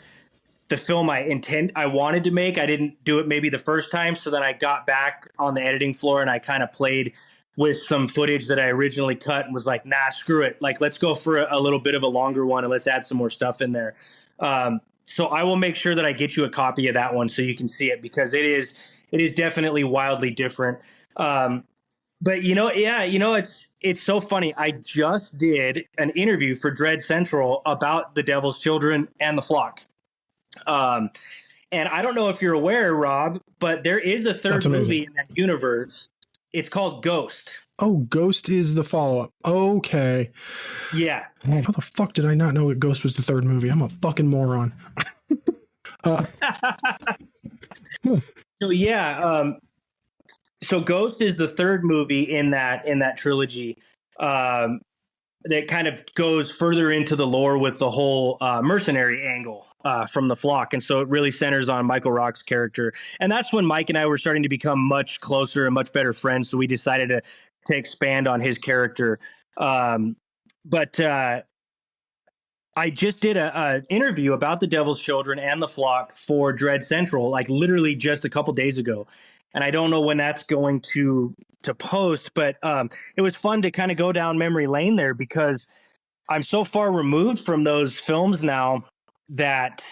S5: the film I wanted to make. I didn't do it maybe the first time. So then I got back on the editing floor and I kind of played with some footage that I originally cut and was like, nah, screw it. Like, let's go for a little bit of a longer one and let's add some more stuff in there. So I will make sure that I get you a copy of that one so you can see it, because it is definitely wildly different. But it's so funny. I just did an interview for Dread Central about The Devil's Children and The Flock. And I don't know if you're aware, Rob, but there is a third movie in that universe. It's called Ghost.
S4: Oh, Ghost is the follow-up. Okay.
S5: Yeah.
S4: Man, how the fuck did I not know that Ghost was the third movie? I'm a fucking moron.
S5: So Ghost is the third movie in that trilogy. That kind of goes further into the lore with the whole mercenary angle from The Flock. And so it really centers on Michael Rock's character. And that's when Mike and I were starting to become much closer and much better friends. So we decided to expand on his character. But I just did a interview about The Devil's Children and The Flock for Dread Central, like literally just a couple days ago. And I don't know when that's going to post, but it was fun to kind of go down memory lane there, because I'm so far removed from those films now that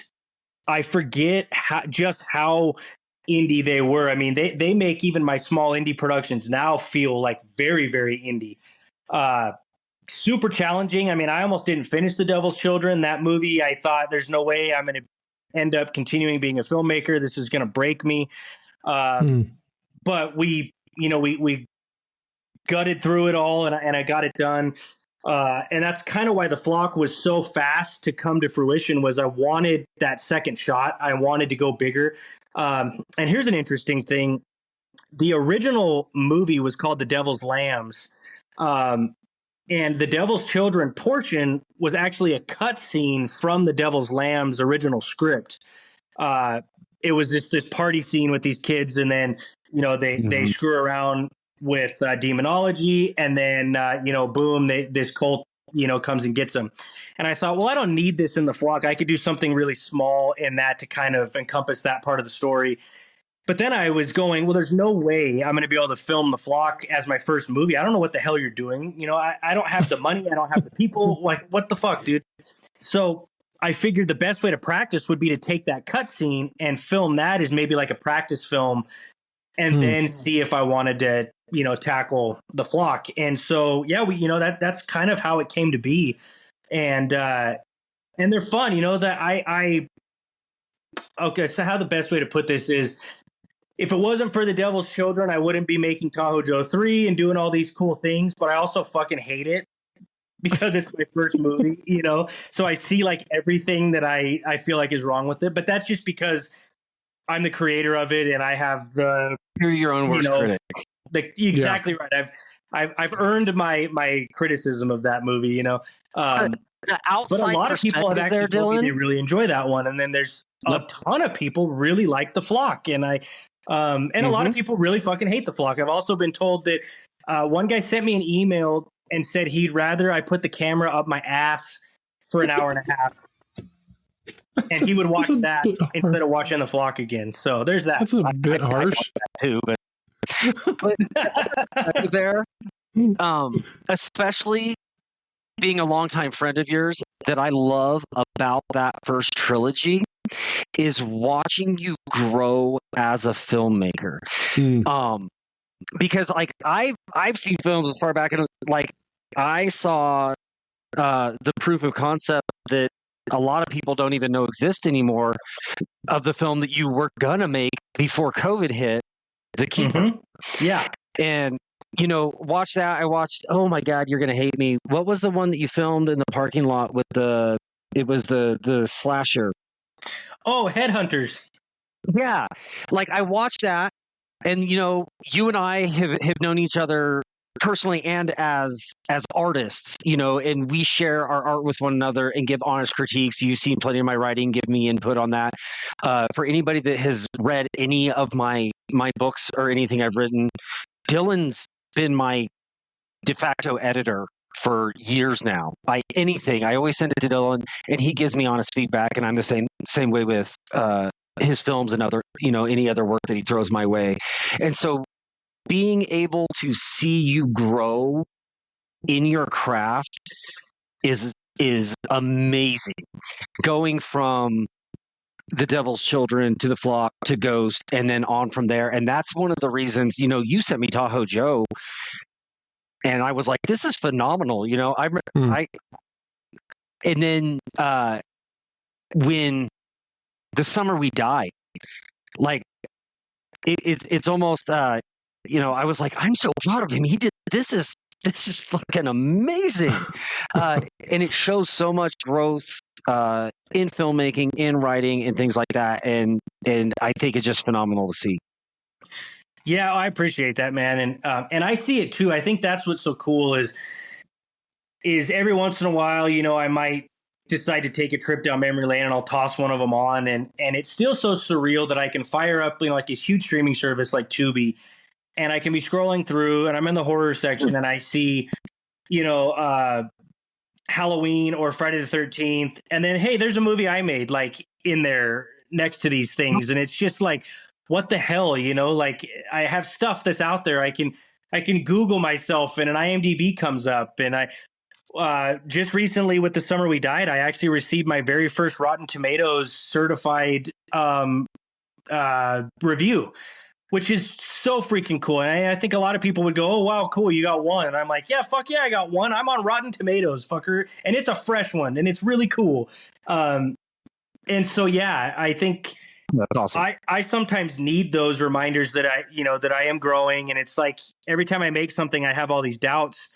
S5: I forget how indie they were. I mean, they make even my small indie productions now feel like very, very indie. Super challenging. I mean, I almost didn't finish The Devil's Children. That movie, I thought there's no way I'm going to end up continuing being a filmmaker. This is going to break me. But we gutted through it all, and I got it done. And that's kind of why The Flock was so fast to come to fruition, was I wanted that second shot. I wanted to go bigger. And here's an interesting thing. The original movie was called The Devil's Lambs. And The Devil's Children portion was actually a cut scene from The Devil's Lambs original script. It was this party scene with these kids, and then they screw around with demonology, and then boom, this cult comes and gets them. And I thought, well, I don't need this in The Flock. I could do something really small in that to kind of encompass that part of the story. But then I was going, well, there's no way I'm going to be able to film The Flock as my first movie. I don't know what the hell you're doing. I don't have the money. I don't have the people. Like, what the fuck, dude? So I figured the best way to practice would be to take that cut scene and film that as maybe like a practice film, and then see if I wanted to, tackle the flock. And so, yeah, that's kind of how it came to be. And they're fun, that okay. So how the best way to put this is, if it wasn't for the Devil's Children, I wouldn't be making Tahoe Joe 3 and doing all these cool things, but I also fucking hate it because it's my first movie, So I see like everything that I feel like is wrong with it, but that's just because I'm the creator of it and I have
S6: You're your own worst critic.
S5: Exactly right. I've earned my criticism of that movie,
S6: The outside
S5: but a lot of people have actually told me they really enjoy that one, and then there's a ton of people really like the flock, and a lot of people really fucking hate the flock. I've also been told that one guy sent me an email and said he'd rather I put the camera up my ass for an hour and a half, and he would watch that instead of watching the flock again. So there's that.
S4: That's a bit harsh
S6: too, but there, especially being a longtime friend of yours, that I love about that first trilogy is watching you grow as a filmmaker. Because like I've seen films as far back in, like I saw the proof of concept that a lot of people don't even know exist anymore of the film that you were gonna make before COVID hit, The Keeper.
S5: Mm-hmm. Yeah.
S6: And watch that. I watched, oh my God, you're gonna hate me. What was the one that you filmed in the parking lot with the slasher?
S5: Oh, Headhunters.
S6: Yeah. Like I watched that, and you and I have known each other personally and as artists, and we share our art with one another and give honest critiques. You've seen plenty of my writing, give me input on that. For anybody that has read any of my books or anything I've written, Dylan's been my de facto editor for years now. Anything, I always send it to Dylan, and he gives me honest feedback, and I'm the same way with his films and other, any other work that he throws my way. And so being able to see you grow in your craft is amazing. Going from The Devil's Children to The Flock to Ghost and then on from there. And that's one of the reasons, you sent me Tahoe Joe, and I was like, this is phenomenal. And then when The Summer We Died, like it's almost I was like, I'm so proud of him. He did this is fucking amazing. And it shows so much growth in filmmaking, in writing, and things like that. And I think it's just phenomenal to see.
S5: Yeah, I appreciate that, man. And I see it too. I think that's what's so cool is every once in a while, I might decide to take a trip down memory lane and I'll toss one of them on. And it's still so surreal that I can fire up, like this huge streaming service like Tubi, and I can be scrolling through and I'm in the horror section and I see, Halloween or Friday the 13th. And then, hey, there's a movie I made like in there next to these things. And it's just like, what the hell, like I have stuff that's out there. I can Google myself and an IMDb comes up. And I just recently with The Summer We Died, I actually received my very first Rotten Tomatoes certified review, which is so freaking cool. And I think a lot of people would go, oh, wow, cool, you got one. And I'm like, yeah, fuck yeah, I got one. I'm on Rotten Tomatoes, fucker. And it's a fresh one, and it's really cool. And so, yeah, I think
S6: that's awesome.
S5: I sometimes need those reminders that I am growing. And it's like every time I make something, I have all these doubts,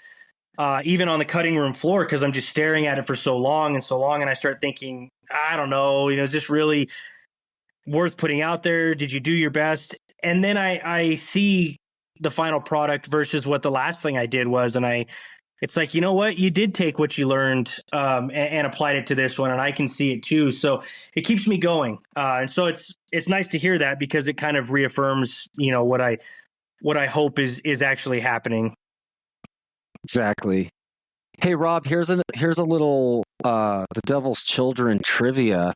S5: even on the cutting room floor, because I'm just staring at it for so long. And I start thinking, I don't know, is this really worth putting out there? Did you do your best? And then I see the final product versus what the last thing I did was, and it's like, you know what, you did take what you learned and applied it to this one, and I can see it too. So it keeps me going, and so it's nice to hear that, because it kind of reaffirms, what I hope is actually happening.
S6: Exactly. Hey Rob, here's a little The Devil's Children trivia.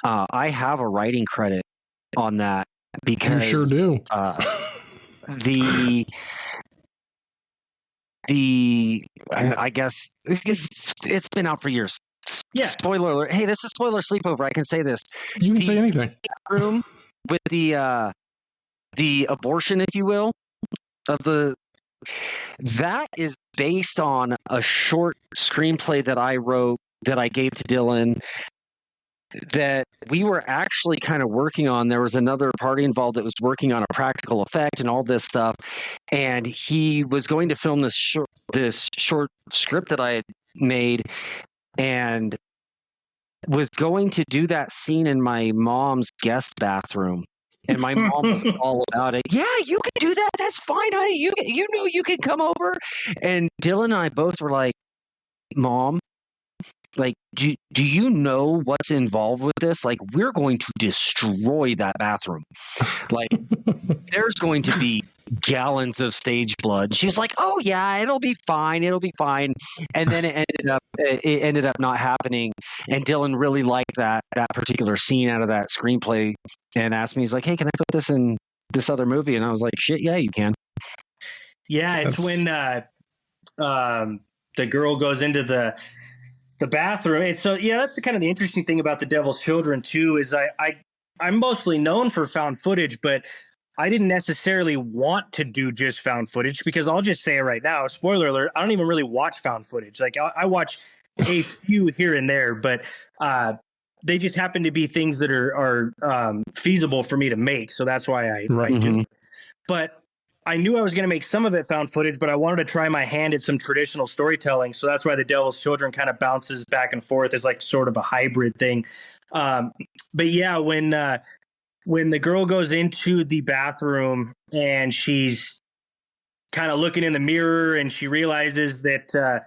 S6: I have a writing credit on that because
S4: you sure do.
S6: I guess it's been out for years.
S5: Yeah.
S6: Spoiler alert. Hey, this is Spoiler Sleepover. I can say this.
S4: You can say anything.
S6: Room with the abortion, if you will. that is based on a short screenplay that I wrote that I gave to Dylan that we were actually kind of working on. There was another party involved that was working on a practical effect and all this stuff. And he was going to film this short script that I had made and was going to do that scene in my mom's guest bathroom. And my mom was all about it. Yeah, you can do that. That's fine, honey. You know you can come over. And Dylan and I both were like, Mom, like, do you know what's involved with this? Like, we're going to destroy that bathroom. Like, there's going to be gallons of stage blood. She's like, oh yeah, it'll be fine. It'll be fine. And then it ended up not happening. And Dylan really liked that particular scene out of that screenplay and asked me, he's like, hey, can I put this in this other movie? And I was like, shit, yeah, you can.
S5: Yeah, it's when the girl goes into the bathroom. And so, yeah, that's kind of the interesting thing about The Devil's Children too, is I'm mostly known for found footage, but I didn't necessarily want to do just found footage because I'll just say it right now, spoiler alert, I don't even really watch found footage. Like I watch a few here and there, but they just happen to be things that are feasible for me to make. So that's why I do it. But I knew I was going to make some of it found footage, but I wanted to try my hand at some traditional storytelling. So that's why The Devil's Children kind of bounces back and forth as like sort of a hybrid thing. But yeah, when the girl goes into the bathroom and she's kind of looking in the mirror and she realizes that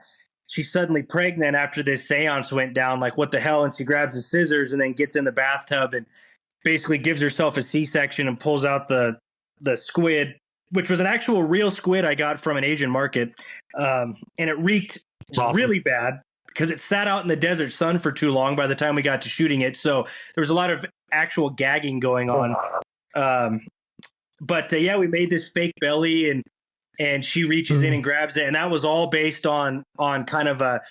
S5: she's suddenly pregnant after this seance went down, like what the hell? And she grabs the scissors and then gets in the bathtub and basically gives herself a C-section and pulls out the squid, which was an actual real squid I got from an Asian market. And it reeked really bad because it sat out in the desert sun for too long by the time we got to shooting it. So there was a lot of actual gagging going on. But yeah, we made this fake belly and she reaches in and grabs it. And that was all based on kind of a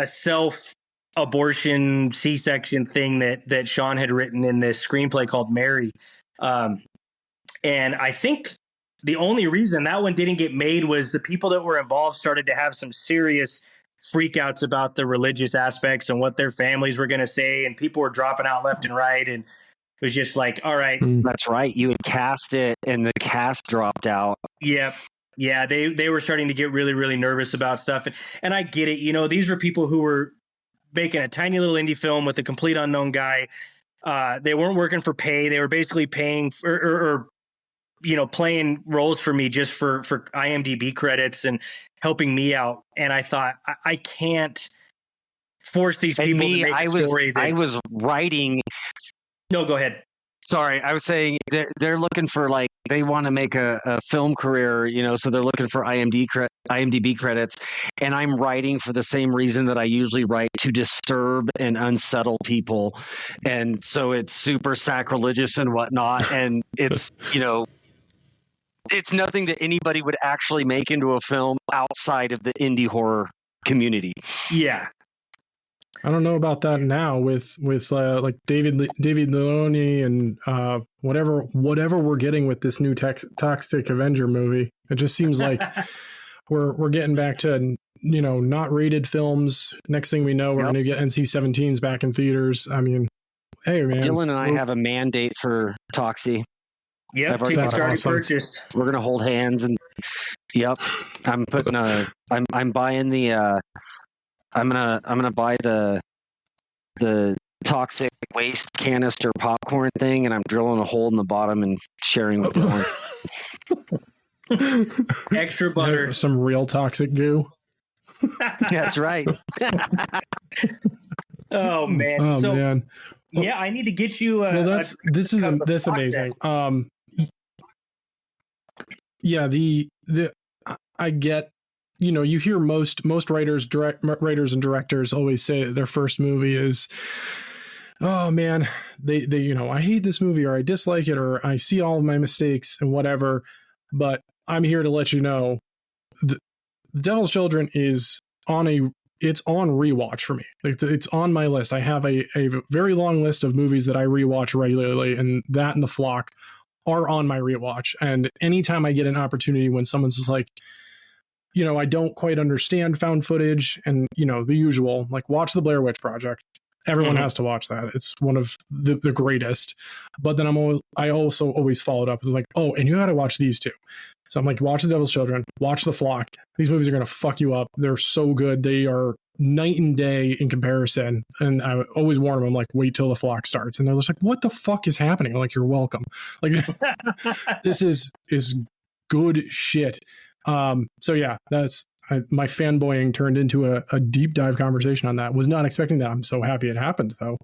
S5: self-abortion C-section thing that Sean had written in this screenplay called Mary. And I think the only reason that one didn't get made was the people that were involved started to have some serious freakouts about the religious aspects and what their families were going to say. And people were dropping out left and right. And it was just like, all right.
S6: That's right. You had cast it and the cast dropped out.
S5: Yep. Yeah, they were starting to get really, really nervous about stuff. And I get it. You know, these were people who were making a tiny little indie film with a complete unknown guy. They weren't working for pay. They were basically paying or playing roles for me just for IMDb credits and helping me out. And I thought, I can't force these people to make a story.
S6: I was writing.
S5: No, go ahead.
S6: Sorry, I was saying they're looking for, like, they want to make a film career, so they're looking for IMDb credits, and I'm writing for the same reason that I usually write, to disturb and unsettle people, and so it's super sacrilegious and whatnot, and it's it's nothing that anybody would actually make into a film outside of the indie horror community.
S5: Yeah.
S4: I don't know about that now with like David Leone and whatever we're getting with this new Toxic Avenger movie. It just seems like we're getting back to not rated films. Next thing we know, we're going to get NC-17s back in theaters. I mean, hey man,
S6: Dylan and I have a mandate for Toxie.
S5: Yep, tickets already purchased.
S6: We're gonna hold hands and I'm putting I'm buying the I'm gonna buy the toxic waste canister popcorn thing, and I'm drilling a hole in the bottom and sharing with Dylan.
S5: Extra butter,
S4: some real toxic goo.
S6: That's right.
S5: Oh man!
S4: Oh man!
S5: Yeah, I need to get you.
S4: That's amazing. Yeah, I get. You hear most writers and directors always say their first movie is, oh man, they I hate this movie, or I dislike it, or I see all of my mistakes and whatever. But I'm here to let you know, the Devil's Children is it's on rewatch for me. It's on my list. I have a very long list of movies that I rewatch regularly, and that and The Flock are on my rewatch. And anytime I get an opportunity when someone's just like, I don't quite understand found footage and, the usual, like watch the Blair Witch Project. Everyone has to watch that. It's one of the greatest. But then I also always followed up with like, oh, and you got to watch these two. So I'm like, watch The Devil's Children, watch The Flock. These movies are going to fuck you up. They're so good. They are night and day in comparison. And I always warn them, like, wait till The Flock starts. And they're just like, what the fuck is happening? I'm like, you're welcome. Like, this is good shit. So yeah, that's my fanboying turned into a deep dive conversation on that. Was not expecting that. I'm so happy it happened though.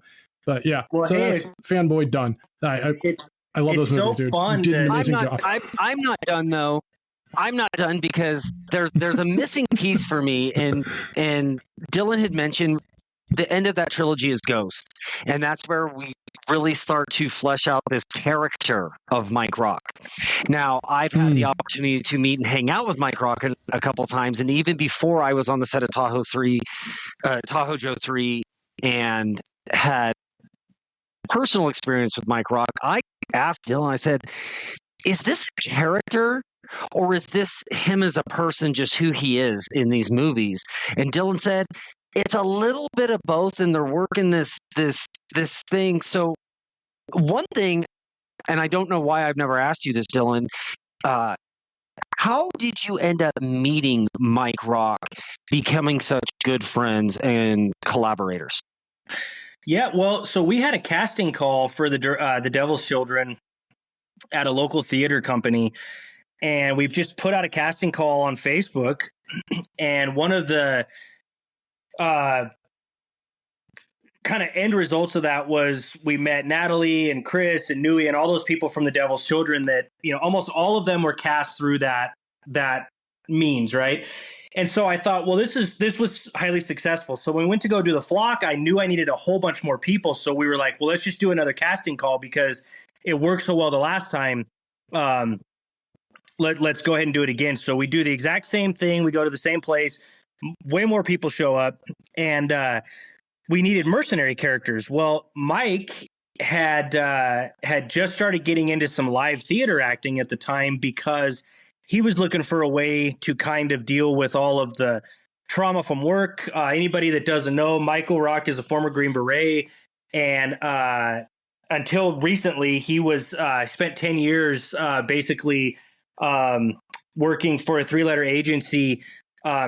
S4: But yeah,
S5: well,
S4: so that's fanboy done. I love those movies, dude.
S5: Fun.
S4: You did an amazing job.
S6: I'm not done though. I'm not done because there's a missing piece for me, and Dylan had mentioned the end of that trilogy is Ghost, and that's where we really start to flesh out this character of Mike Rock. Now, I've had the opportunity to meet and hang out with Mike Rock a couple times, and even before I was on the set of Tahoe Joe 3, and had personal experience with Mike Rock, I asked Dylan, I said, is this a character or is this him as a person, just who he is in these movies? And Dylan said, it's a little bit of both, and they're working this thing. So one thing, and I don't know why I've never asked you this, Dylan, how did you end up meeting Mike Rock, becoming such good friends and collaborators?
S5: Yeah, well, so we had a casting call for the Devil's Children at a local theater company, and we've just put out a casting call on Facebook, and one of the kind of end results of that was we met Natalie and Chris and Nui and all those people from the Devil's Children that, almost all of them were cast through that means, right? And so I thought, well, this was highly successful. So when we went to go do The Flock, I knew I needed a whole bunch more people. So we were like, well, let's just do another casting call because it worked so well the last time. Let's go ahead and do it again. So we do the exact same thing. We go to the same place. Way more people show up, and we needed mercenary characters. Well, Mike had just started getting into some live theater acting at the time because he was looking for a way to kind of deal with all of the trauma from work. Anybody that doesn't know, Michael Rock is a former Green Beret, and until recently, he was spent 10 years basically working for a 3-letter agency,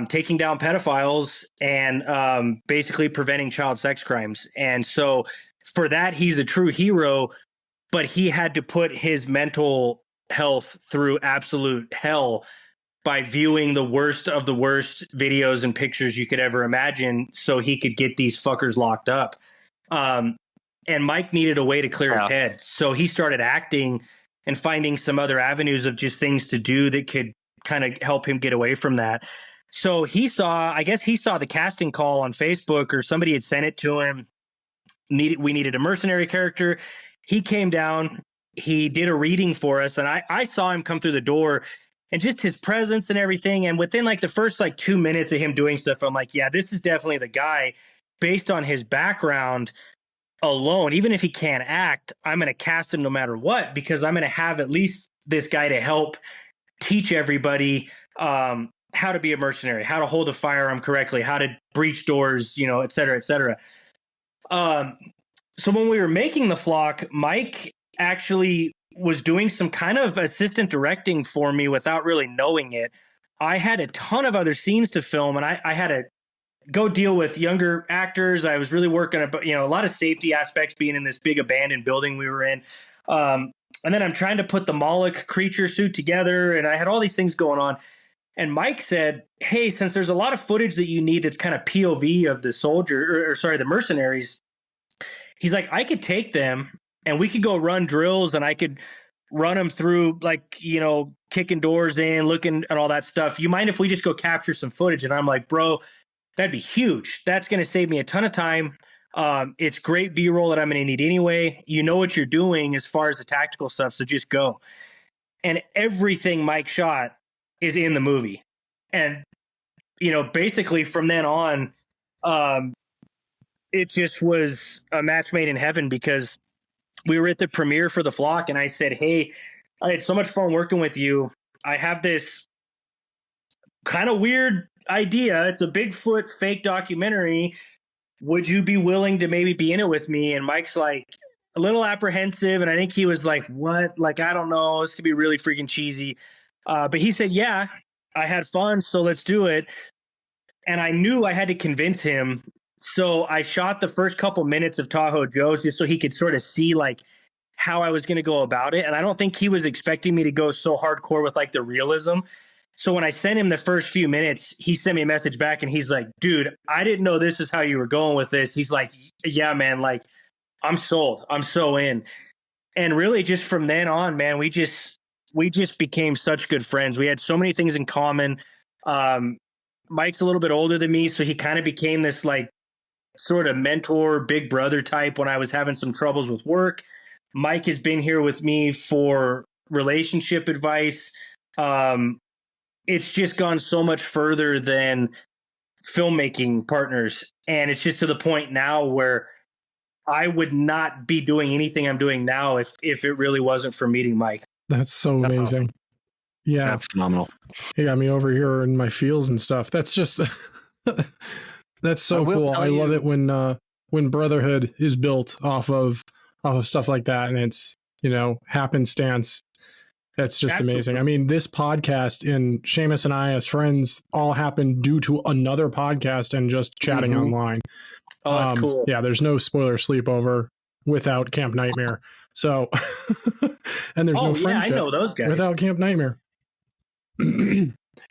S5: taking down pedophiles and basically preventing child sex crimes. And so for that, he's a true hero, but he had to put his mental health through absolute hell by viewing the worst of the worst videos and pictures you could ever imagine so he could get these fuckers locked up. And Mike needed a way to clear his head. So he started acting and finding some other avenues of just things to do that could kind of help him get away from that. So he saw the casting call on Facebook, or somebody had sent it to him. We needed a mercenary character. He came down, he did a reading for us, and I saw him come through the door and just his presence and everything. And within like the first 2 minutes of him doing stuff, I'm like, yeah, this is definitely the guy. Based on his background alone, even if he can't act, I'm going to cast him no matter what, because I'm going to have at least this guy to help teach everybody how to be a mercenary, how to hold a firearm correctly, how to breach doors, et cetera, et cetera. So when we were making The Flock, Mike actually was doing some kind of assistant directing for me without really knowing it. I had a ton of other scenes to film, and I had to go deal with younger actors. I was really working a lot of safety aspects, being in this big abandoned building we were in. And then I'm trying to put the Moloch creature suit together, and I had all these things going on. And Mike said, hey, since there's a lot of footage that you need that's kind of POV of the the mercenaries, he's like, I could take them and we could go run drills, and I could run them through, kicking doors in, looking at all that stuff. You mind if we just go capture some footage? And I'm like, bro, that'd be huge. That's going to save me a ton of time. It's great B-roll that I'm going to need anyway. You know what you're doing as far as the tactical stuff, so just go. And everything Mike shot is in the movie. And, basically from then on, it just was a match made in heaven, because we were at the premiere for The Flock, and I said, hey, I had so much fun working with you. I have this kind of weird idea. It's a Bigfoot fake documentary. Would you be willing to maybe be in it with me? And Mike's like a little apprehensive. And I think he was like, what? Like, I don't know. This could be really freaking cheesy. But he said, yeah, I had fun. So let's do it. And I knew I had to convince him. So I shot the first couple minutes of Tahoe Joe's just so he could sort of see like how I was going to go about it. And I don't think he was expecting me to go so hardcore with like the realism. So when I sent him the first few minutes, he sent me a message back and he's like, dude, I didn't know this is how you were going with this. He's like, yeah, man, like I'm sold. I'm so in. And really just from then on, man, we just became such good friends. We had so many things in common. Mike's a little bit older than me, so he kind of became this like sort of mentor, big brother type when I was having some troubles with work. Mike has been here with me for relationship advice. It's just gone so much further than filmmaking partners. And it's just to the point now where I would not be doing anything I'm doing now if it really wasn't for meeting Mike.
S4: That's so amazing.
S6: Awesome.
S4: Yeah.
S6: That's phenomenal.
S4: He got me over here in my feels and stuff. That's just, that's so cool. I love it when brotherhood is built off of stuff like that. And it's, happenstance. That's just amazing. I mean, this podcast and Seamus and I as friends all happened due to another podcast and just chatting online.
S5: Oh, that's cool.
S4: Yeah, there's no spoiler sleepover without Camp Nightmare. So, and there's no friendship
S5: I know those guys
S4: without Camp Nightmare.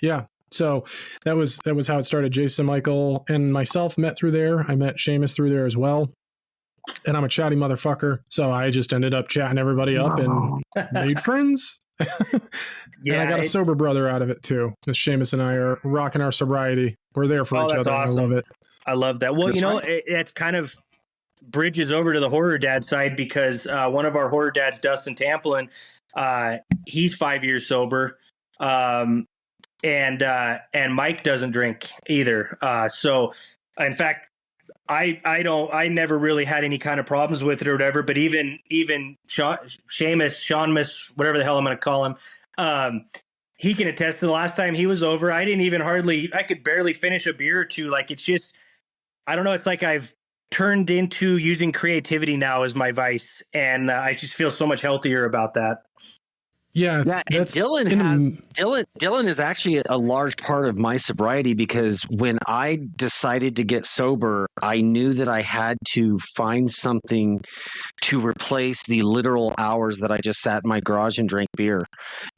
S4: Yeah. So that was how it started. Jason, Michael, and myself met through there. I met Seamus through there as well. And I'm a chatty motherfucker. So I just ended up chatting everybody up and made friends.
S5: Yeah,
S4: and I got a sober brother out of it too. Because Seamus and I are rocking our sobriety. We're there for each other.
S5: Awesome.
S4: I love it.
S5: I love that. Well, it's kind of bridges over to the horror dad side because one of our horror dads, Dustin Tamplin, he's 5 years sober. And Mike doesn't drink either. So in fact, I never really had any kind of problems with it or whatever, but even Seamus, whatever the hell I'm going to call him, he can attest to the last time he was over. I could barely finish a beer or two. Like, it's just, I don't know. It's like I've turned into using creativity now as my vice. And I just feel so much healthier about that.
S4: Yeah,
S6: and Dillion is actually a large part of my sobriety because when I decided to get sober, I knew that I had to find something to replace the literal hours that I just sat in my garage and drank beer.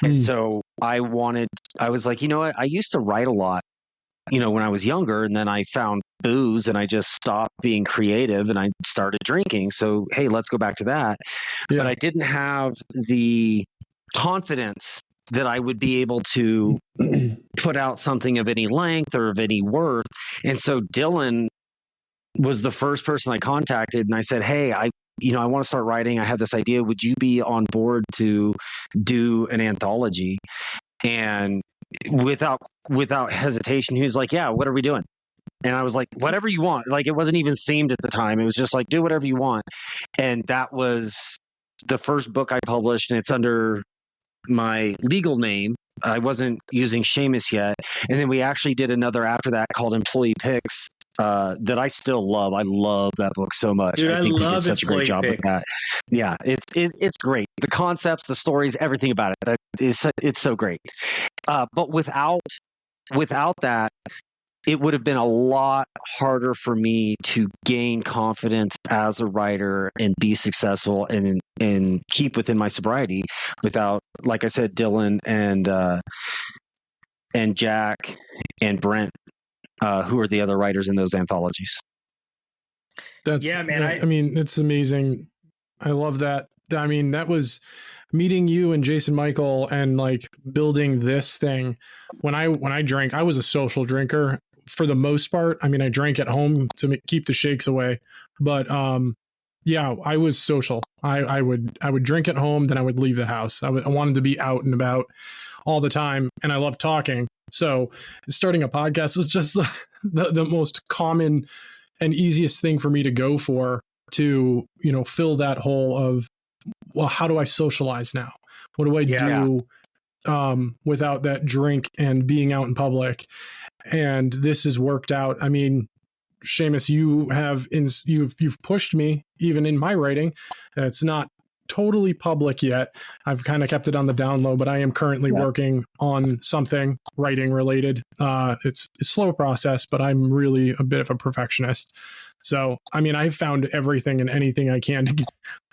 S6: And so I was like, you know what? I used to write a lot, when I was younger, and then I found booze and I just stopped being creative and I started drinking. So, hey, let's go back to that. Yeah. But I didn't have the confidence that I would be able to put out something of any length or of any worth. And so Dillion was the first person I contacted and I said, hey, I want to start writing. I have this idea. Would you be on board to do an anthology? And without hesitation, he was like, yeah, what are we doing? And I was like, whatever you want. Like, it wasn't even themed at the time. It was just like, do whatever you want. And that was the first book I published, and it's under my legal name. I wasn't using Seamus yet. And then we actually did another after that called Employee Picks that I still love. I love that book so much.
S5: Dude,
S6: I think we
S5: love
S6: did such a great job with that. Yeah, it's great. The concepts, the stories, everything about it. It's so great. But without that, it would have been a lot harder for me to gain confidence as a writer and be successful and keep within my sobriety without, like I said, Dillion and Jack and Brent, who are the other writers in those anthologies.
S4: Yeah, man. I mean, it's amazing. I love that. I mean, that was meeting you and Jason Michael and like building this thing. When I drank, I was a social drinker for the most part. I mean, I drank at home to keep the shakes away, but yeah, I was social. I would drink at home, then I would leave the house. I wanted to be out and about all the time, and I love talking. So starting a podcast was just the most common and easiest thing for me to go for to, fill that hole of, well, how do I socialize now? What do I
S5: Yeah.
S4: do without that drink and being out in public? And this has worked out. I mean, Seamus, you've pushed me even in my writing. It's not totally public yet. I've kind of kept it on the down low, but I am currently working on something writing related. It's a slow process, but I'm really a bit of a perfectionist. So, I mean, I've found everything and anything I can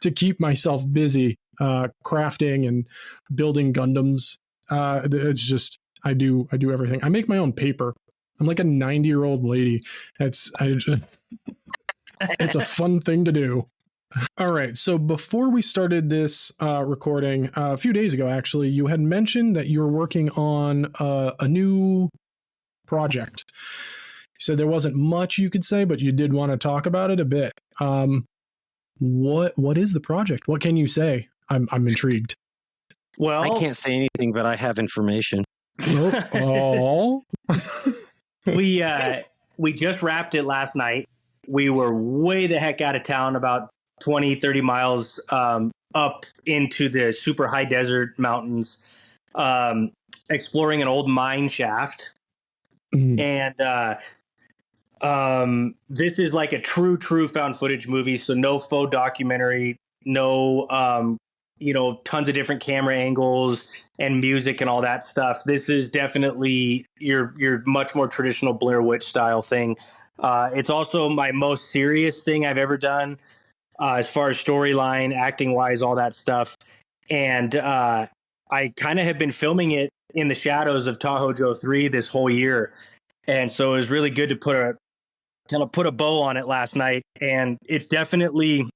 S4: to keep myself busy, crafting and building Gundams. It's just, I do everything. I make my own paper. I'm like a 90-year-old lady. It's a fun thing to do. All right. So before we started this recording, a few days ago, actually, you had mentioned that you're working on a new project. You said there wasn't much you could say, but you did want to talk about it a bit. What is the project? What can you say? I'm intrigued.
S5: Well,
S6: I can't say anything, but I have information.
S4: Oh.
S5: We just wrapped it last night. We were way the heck out of town, about 20, 30 miles up into the super high desert mountains, exploring an old mine shaft. And this is like a true found footage movie. So no faux documentary, no, tons of different camera angles and music and all that stuff. This is definitely your much more traditional Blair Witch style thing. It's also my most serious thing I've ever done as far as storyline, acting wise, all that stuff. And I kind of have been filming it in the shadows of Tahoe Joe 3 this whole year. And so it was really good to put a bow on it last night. And it's definitely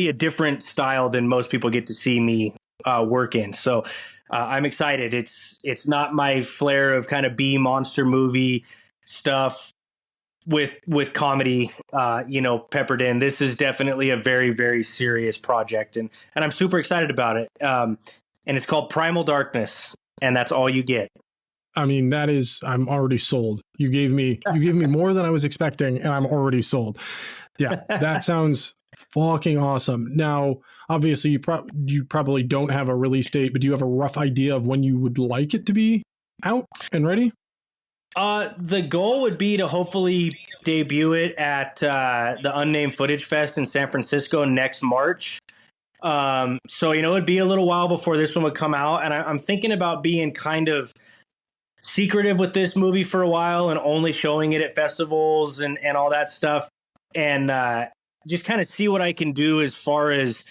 S5: a different style than most people get to see me work in. So I'm excited. It's not my flair of kind of B monster movie stuff with comedy, peppered in. This is definitely a very, very serious project. And I'm super excited about it. And it's called Primal Darkness. And that's all you get.
S4: I mean, I'm already sold. You gave me more than I was expecting, and I'm already sold. Yeah, that sounds fucking awesome. Now, obviously, you probably don't have a release date, but do you have a rough idea of when you would like it to be out and ready?
S5: The goal would be to hopefully debut it at the Unnamed Footage Fest in San Francisco next March. So, it'd be a little while before this one would come out. And I'm thinking about being kind of secretive with this movie for a while and only showing it at festivals and all that stuff. And just kind of see what I can do as far as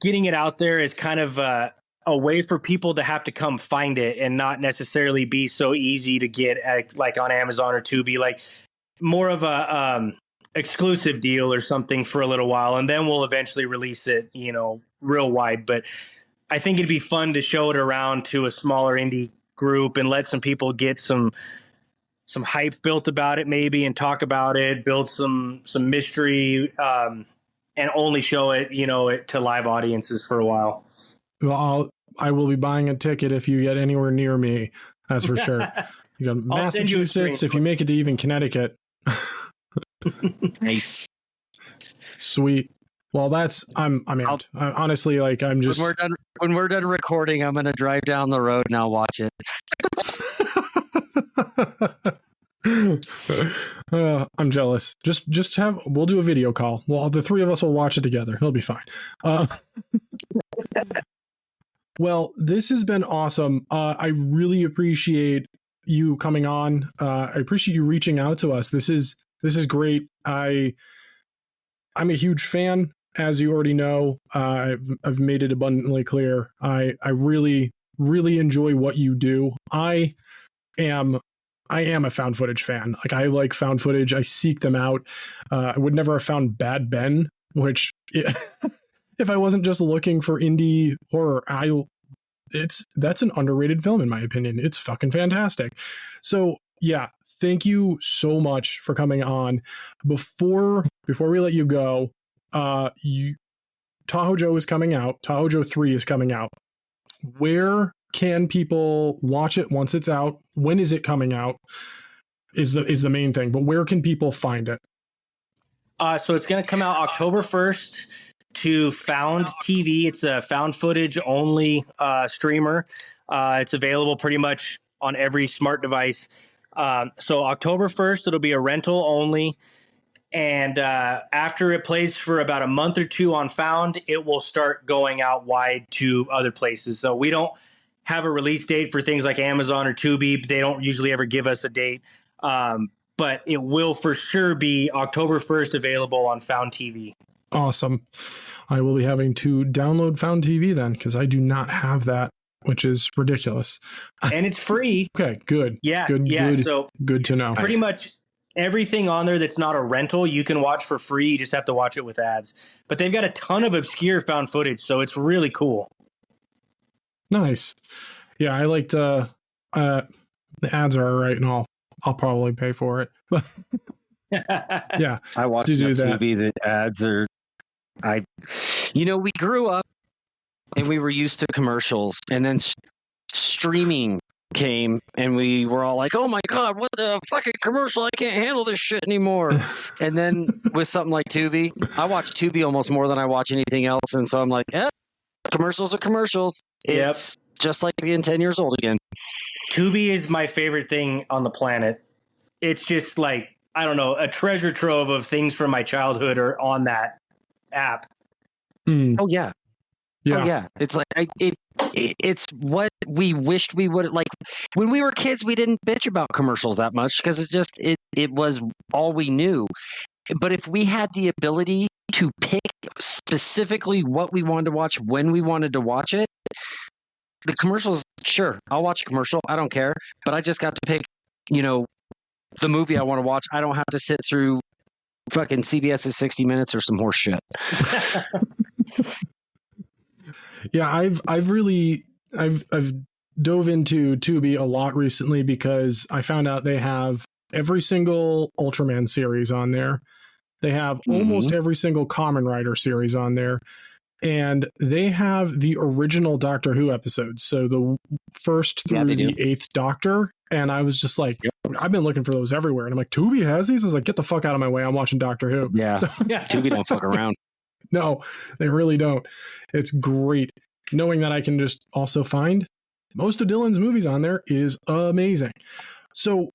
S5: getting it out there as kind of a way for people to have to come find it and not necessarily be so easy to get like on Amazon or Tubi, like more of a exclusive deal or something for a little while. And then we'll eventually release it, real wide. But I think it'd be fun to show it around to a smaller indie group and let some people get some hype built about it maybe and talk about it, build some mystery, and only show it, it to live audiences for a while.
S4: Well, I will be buying a ticket if you get anywhere near me. That's for sure. You go to Massachusetts, if you make it to even Connecticut.
S6: Nice.
S4: Sweet. Well, I'm amped. Honestly, like I'm just
S6: when we're done recording, I'm gonna drive down the road and I'll watch it.
S4: I'm jealous. We'll do a video call. Well, the three of us will watch it together. It'll be fine. Well, this has been awesome. I really appreciate you coming on. I appreciate you reaching out to us. This is great. I'm a huge fan, as you already know. I've made it abundantly clear. I really, really enjoy what you do. I am a found footage fan. Like, I like found footage. I seek them out. I would never have found Bad Ben, which if I wasn't just looking for indie horror, that's an underrated film in my opinion. It's fucking fantastic. So yeah, thank you so much for coming on. Before we let you go, Tahoe Joe is coming out. Tahoe Joe 3 is coming out. Where can people watch it once it's out? When is it coming out? Is the main thing, but where can people find it?
S5: So it's going to come out October 1st to Found TV. It's a found footage only streamer. It's available pretty much on every smart device. So October 1st, it'll be a rental only. And after it plays for about a month or two on Found, it will start going out wide to other places. So we don't have a release date for things like Amazon or Tubi. They don't usually ever give us a date. But it will for sure be October 1st available on Found TV.
S4: Awesome. I will be having to download Found TV then, because I do not have that, which is ridiculous.
S5: And it's free.
S4: Okay, good.
S5: Yeah.
S4: Good,
S5: So
S4: good to know.
S5: Pretty much everything on there that's not a rental, you can watch for free. You just have to watch it with ads. But they've got a ton of obscure found footage, so it's really cool.
S4: Nice. Yeah, I liked the ads are all right and I'll probably pay for it. But yeah.
S6: I watched
S4: to do
S6: TV. The ads are we grew up and we were used to commercials, and then streaming came and we were all like, oh my god, what the fucking commercial, I can't handle this shit anymore. And then with something like Tubi, I watch Tubi almost more than I watch anything else, and so I'm like, commercials are commercials. It's just like being 10 years old again.
S5: Tubi is my favorite thing on the planet. It's just like, I don't know, a treasure trove of things from my childhood are on that app.
S6: Oh yeah. Oh yeah. It's like it's what we wished we would, like when we were kids. We didn't bitch about commercials that much because it's just it was all we knew. But if we had the ability to pick specifically what we wanted to watch when we wanted to watch it, the commercials, sure, I'll watch a commercial, I don't care. But I just got to pick, the movie I want to watch. I don't have to sit through fucking CBS's 60 Minutes or some horse shit.
S4: Yeah, I've dove into Tubi a lot recently because I found out they have every single Ultraman series on there. They have almost every single Kamen Rider series on there. And they have the original Doctor Who episodes. So the first through the 8th Doctor. And I was just like, I've been looking for those everywhere. And I'm like, Tubi has these? I was like, get the fuck out of my way. I'm watching Doctor Who.
S6: Yeah. Tubi don't fuck around.
S4: No, they really don't. It's great. Knowing that I can just also find most of Dylan's movies on there is amazing. So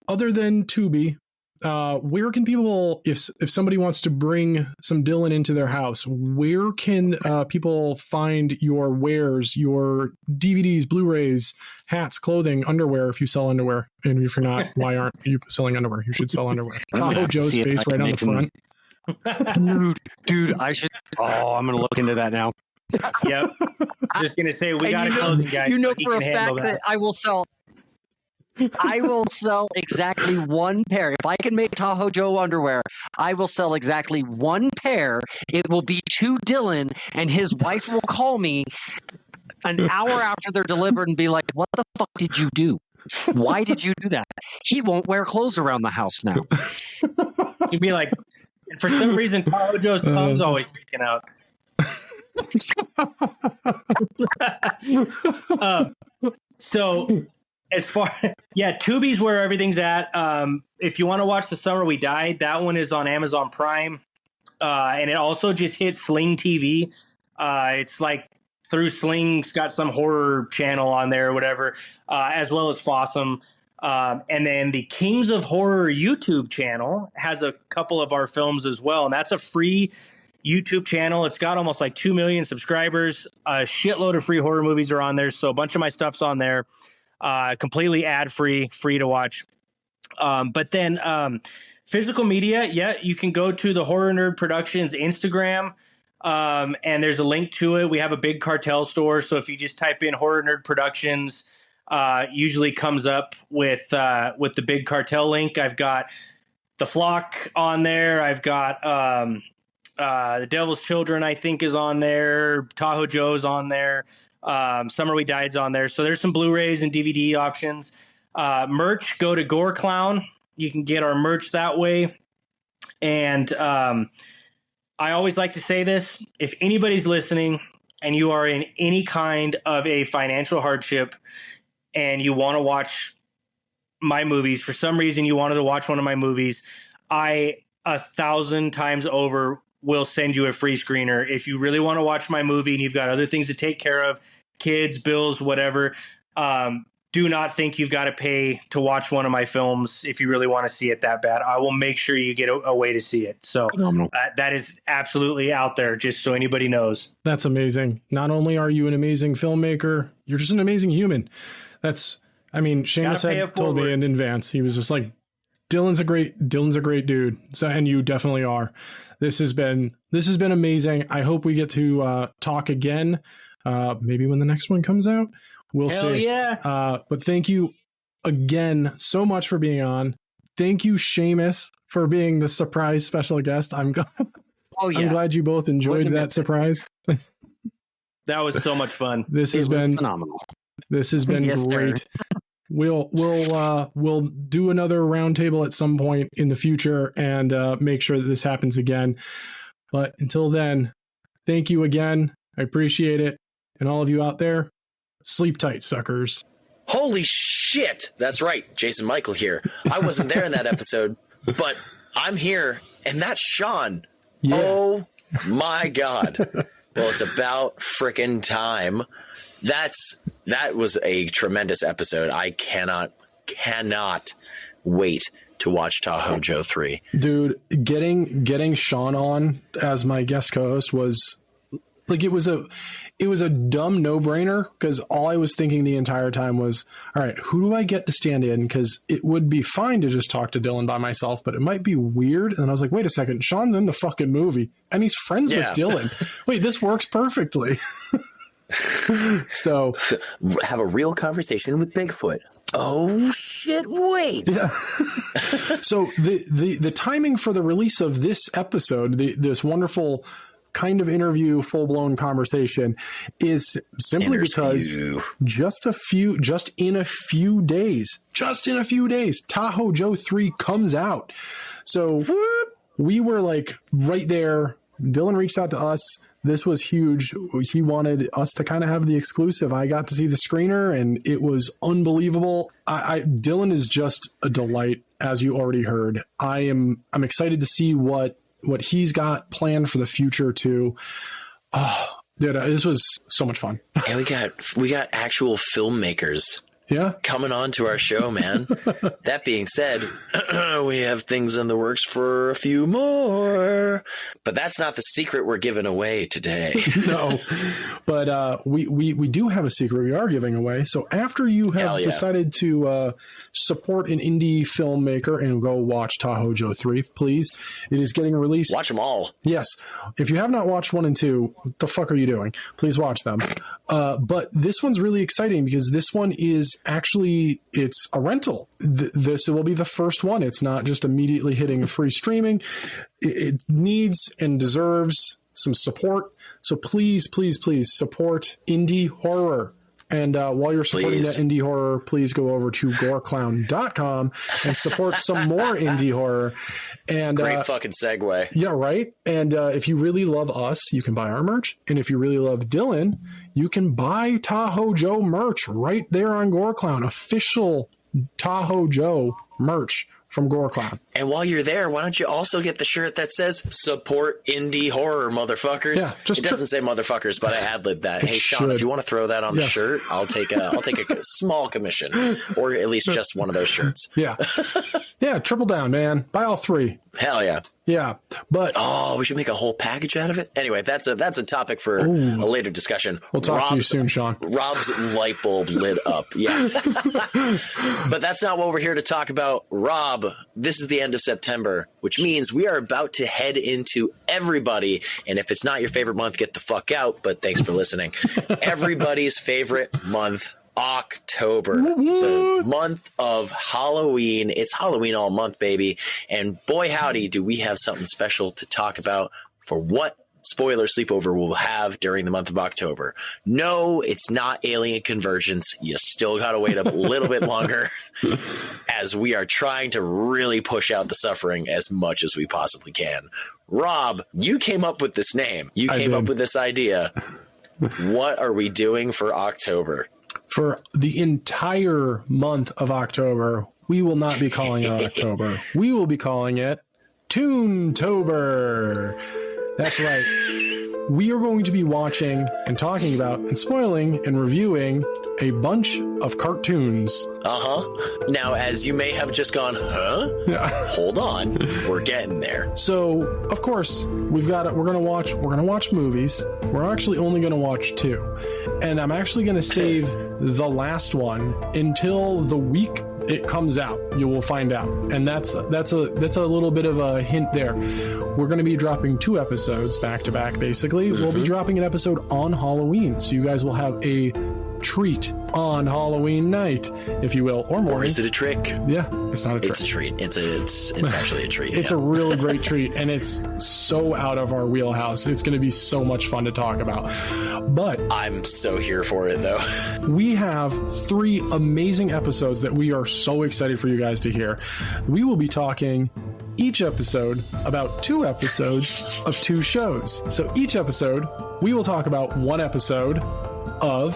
S4: other than Tubi, where can people, if somebody wants to bring some Dylan into their house, where can people find your wares, your DVDs, Blu-rays, hats, clothing, underwear, if you sell underwear? And if you're not, why aren't you selling underwear? You should sell underwear. Tahoe Joe's face right on the front. Dude, I should. Oh, I'm gonna look into that now.
S5: Yep. Just gonna say we got a clothing guy.
S6: For a fact that I will sell exactly one pair. If I can make Tahoe Joe underwear, I will sell exactly one pair. It will be to Dylan, and his wife will call me an hour after they're delivered and be like, "What the fuck did you do? Why did you do that?" He won't wear clothes around the house now.
S5: You'd be like, and for some reason, Tahoe Joe's tongue's always sticking out. So as far, Tubi's where everything's at. If you want to watch The Summer We Died, that one is on Amazon Prime. And it also just hit Sling TV. It's like through Sling's got some horror channel on there or whatever, as well as Fossum. And then the Kings of Horror YouTube channel has a couple of our films as well. And that's a free YouTube channel. It's got almost like 2 million subscribers. A shitload of free horror movies are on there. So a bunch of my stuff's on there. Completely ad-free, free to watch. But then physical media, you can go to the Horror Nerd Productions Instagram. And there's a link to it. We have a big cartel store. So if you just type in Horror Nerd Productions, usually comes up with the big cartel link. I've got The Flock on there. I've got The Devil's Children, I think, is on there. Tahoe Joe's on there. Summer We Died's on there. So there's some Blu-rays and DVD options. Merch, go to Gore Clown. You can get our merch that way. And I always like to say this. If anybody's listening and you are in any kind of a financial hardship and you want to watch my movies, for some reason you wanted to watch one of my movies, I 1,000 times over will send you a free screener. If you really want to watch my movie and you've got other things to take care of, kids, bills, whatever, do not think you've got to pay to watch one of my films if you really want to see it that bad. I will make sure you get a way to see it. So that is absolutely out there, just so anybody knows.
S4: That's amazing. Not only are you an amazing filmmaker, you're just an amazing human. Seamus had told me in advance. He was just like, Dillion's a great dude. So, and you definitely are. This has been amazing. I hope we get to talk again. Maybe when the next one comes out. We'll see.
S5: Hell yeah.
S4: But thank you again so much for being on. Thank you, Seamus, for being the surprise special guest. I'm glad you both enjoyed that surprise.
S5: That was so much fun.
S4: This has been
S6: phenomenal.
S4: This has been
S6: Yes,
S4: great.
S6: sir.
S4: We'll do another roundtable at some point in the future and make sure that this happens again. But until then, thank you again. I appreciate it. And all of you out there, sleep tight, suckers.
S1: Holy shit. That's right. Jason Michael here. I wasn't there in that episode, but I'm here, and that's Sean. Yeah. Oh my God. Well, it's about frickin' time. That was a tremendous episode. I cannot wait to watch Tahoe Joe 3.
S4: Dude, getting Sean on as my guest co-host was like, it was a dumb no-brainer, because all I was thinking the entire time was, all right, who do I get to stand in? Because it would be fine to just talk to Dillion by myself, but it might be weird. And I was like, wait a second, Sean's in the fucking movie and he's friends with Dillion. Wait, this works perfectly. So
S1: have a real conversation with Bigfoot. Oh shit, wait.
S4: Yeah. So the timing for the release of this episode, this wonderful kind of interview, full-blown conversation, is simply because just in a few days, Tahoe Joe 3 comes out. So we were like right there. Dillion reached out to us. This was huge. He wanted us to kind of have the exclusive. I got to see the screener and it was unbelievable. Dillion is just a delight, as you already heard. I'm excited to see what he's got planned for the future too. Oh, dude, this was so much fun.
S1: And we got actual filmmakers coming on to our show, man. That being said, we have things in the works for a few more, but that's not the secret we're giving away today.
S4: No, but we do have a secret we are giving away. So after you have decided to support an indie filmmaker and go watch Tahoe Joe 3, please, it is getting released.
S1: Watch them all.
S4: Yes. If you have not watched 1 and 2, what the fuck are you doing? Please watch them. But this one's really exciting because this one is actually, it's a rental. This will be the first one. It's not just immediately hitting free streaming. It needs and deserves some support. So please, please, please support indie horror. And while you're supporting that indie horror, please go over to goreclown.com and support some more indie horror. And
S1: great fucking segue.
S4: Yeah, right. And if you really love us, you can buy our merch. And if you really love Dillion, you can buy Tahoe Joe merch right there on Goreclown. Official Tahoe Joe merch from Goreclown.
S1: And while you're there, why don't you also get the shirt that says support indie horror, motherfuckers? Yeah, it doesn't say motherfuckers, but I ad-libbed that. Hey, Sean, if you want to throw that on the shirt, I'll take a small commission, or at least just one of those shirts.
S4: Yeah. Yeah, triple down, man. Buy all 3.
S1: Hell yeah.
S4: Yeah. But
S1: we should make a whole package out of it. Anyway, that's a topic for a later discussion.
S4: We'll talk to you soon, Sean.
S1: Rob's light bulb lit up. Yeah. But that's not what we're here to talk about. Rob, this is the end of September, which means we are about to head into everybody. And if it's not your favorite month, get the fuck out. But thanks for listening. Everybody's favorite month, October, the month of Halloween. It's Halloween all month, baby. And boy, howdy, do we have something special to talk about for what Spoiler Sleepover will have during the month of October. No, it's not Alien Convergence. You still got to wait a little bit longer as we are trying to really push out the suffering as much as we possibly can. Rob, you came up with this name. You came up with this idea. What are we doing for October?
S4: For the entire month of October, we will not be calling it October. We will be calling it Toontober. That's right. We are going to be watching and talking about and spoiling and reviewing a bunch of cartoons.
S1: Now, as you may have just gone,
S4: Yeah.
S1: Hold on, we're getting there.
S4: So, of course, we're gonna watch movies. We're actually only gonna watch 2, and I'm actually gonna save the last one until the week it comes out. You will find out, and that's a little bit of a hint there. We're going to be dropping 2 episodes back to back. Basically, we'll be dropping an episode on Halloween, so you guys will have a treat on Halloween night, if you will, or more.
S1: Or is it a trick?
S4: Yeah, it's not a trick.
S1: It's a treat. It's actually a treat.
S4: It's a really great treat, and it's so out of our wheelhouse. It's going to be so much fun to talk about. But
S1: I'm so here for it, though.
S4: we have 3 amazing episodes that we are so excited for you guys to hear. We will be talking each episode about 2 episodes of 2 shows. So each episode, we will talk about 1 episode of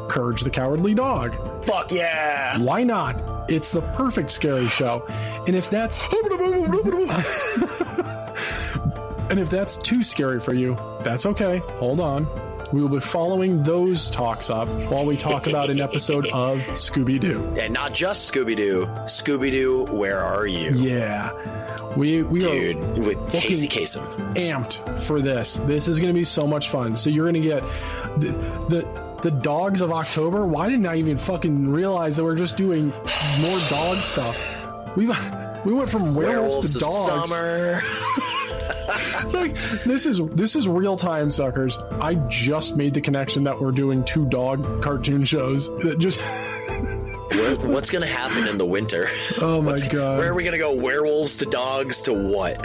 S4: Courage the Cowardly Dog.
S1: Fuck yeah!
S4: Why not? It's the perfect scary show. And if that's too scary for you, that's okay. Hold on. We will be following those talks up while we talk about an episode of Scooby-Doo.
S1: And not just Scooby-Doo. Scooby-Doo, Where Are You?
S4: Yeah. We
S1: Dude,
S4: are
S1: with Casey Kasem.
S4: amped for this. This is going to be so much fun. So you're going to get the Dogs of October. Why didn't I even fucking realize that we're just doing more dog stuff? We went from werewolves to dogs.
S1: Of summer.
S4: Like, this is real time, suckers. I just made the connection that we're doing 2 dog cartoon shows. That just
S1: What's going to happen in the winter?
S4: Oh my god.
S1: Where are we going to go? Werewolves to dogs to what?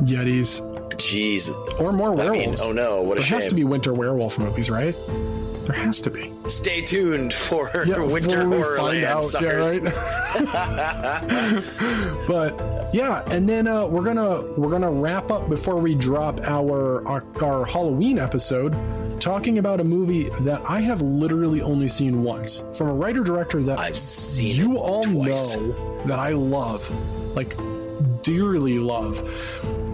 S4: Yetis.
S1: Jeez.
S4: Or more werewolves.
S1: Oh no, what a
S4: There
S1: shame.
S4: has to be winter werewolf movies, right? There has to be.
S1: Stay tuned for
S4: before
S1: Winter
S4: we
S1: Horror
S4: find
S1: Land,
S4: out,
S1: suckers.
S4: Yeah, right? But yeah, and then we're gonna wrap up before we drop our Halloween episode, talking about a movie that I have literally only seen once, from a writer-director that
S1: I've seen
S4: you
S1: it
S4: all
S1: twice.
S4: know that I love, like dearly love.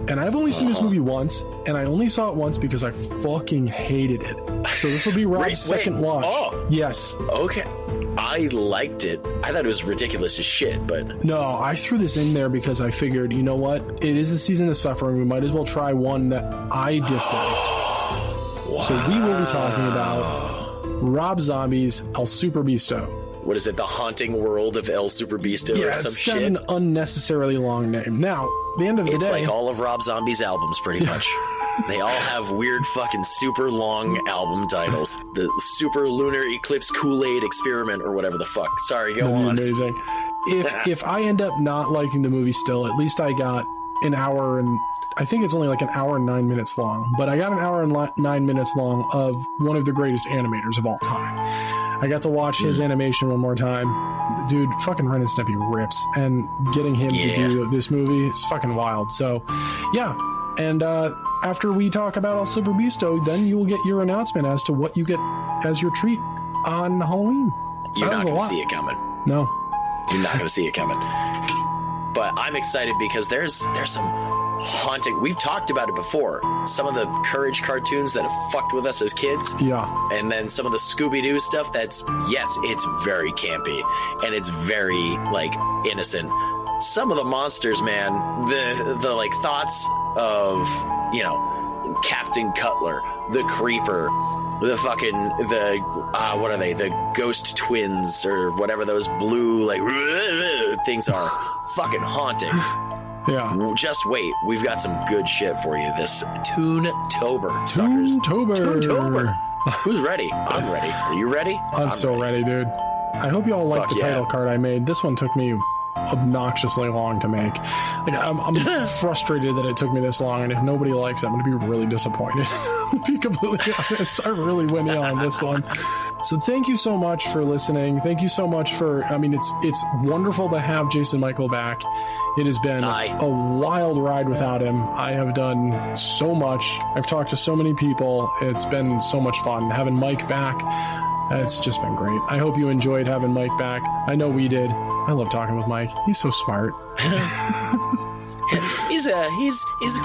S4: And I've only seen this movie once, and I only saw it once because I fucking hated it. So this will be Rob's second watch.
S1: Oh.
S4: Yes.
S1: Okay. I liked it. I thought it was ridiculous as shit, but
S4: No, I threw this in there because I figured, you know what? It is the season of suffering. We might as well try one that I disliked.
S1: wow.
S4: So we will be talking about Rob Zombie's El Super Beasto.
S1: What is it? The Haunting World of El Super Beasto
S4: Yeah,
S1: or some
S4: it's got
S1: shit?
S4: an unnecessarily long name. Now, the end of the
S1: It's
S4: day,
S1: like all of Rob Zombie's albums, pretty much. They all have weird fucking super long album titles. The Super Lunar Eclipse Kool-Aid Experiment or whatever the fuck. Sorry, go
S4: that'd be
S1: on.
S4: amazing. If I end up not liking the movie still, at least I got an hour and I think it's only like an hour and 9 minutes long, but I got an hour and 9 minutes long of one of the greatest animators of all time. I got to watch his animation one more time. Dude, fucking Ren and Stimpy rips, and getting him to do this movie is fucking wild. So, yeah. And after we talk about El Super Beasto, then you will get your announcement as to what you get as your treat on Halloween.
S1: You're
S4: That
S1: not
S4: was a
S1: going to
S4: lot.
S1: see it coming.
S4: No.
S1: You're not going to see it coming. But I'm excited because there's some haunting. We've talked about it before. Some of the Courage cartoons that have fucked with us as kids.
S4: Yeah.
S1: And then some of the Scooby-Doo stuff that's, yes, it's very campy and it's very, like, innocent. Some of the monsters, man, the like thoughts of, you know, Captain Cutler, the Creeper, the fucking, what are they? The Ghost Twins or whatever those blue, like, things are. Fucking haunting.
S4: Yeah.
S1: Just wait. We've got some good shit for you this Toontober, suckers.
S4: Toontober.
S1: Who's ready? I'm ready. Are you ready?
S4: I'm so ready, dude. I hope you all like
S1: Fuck
S4: the
S1: yeah.
S4: title card I made. This one took me obnoxiously long to make. Like, I'm frustrated that it took me this long, and if nobody likes it, I'm going to be really disappointed. To be completely honest, I really went in on this one. So thank you so much for listening. Thank you so much for, I mean, it's wonderful to have Jason Michael back. It has been a wild ride without him. I have done so much. I've talked to so many people. It's been so much fun. Having Mike back, it's just been great. I hope you enjoyed having Mike back. I know we did. I love talking with Mike. He's so smart.
S1: He's a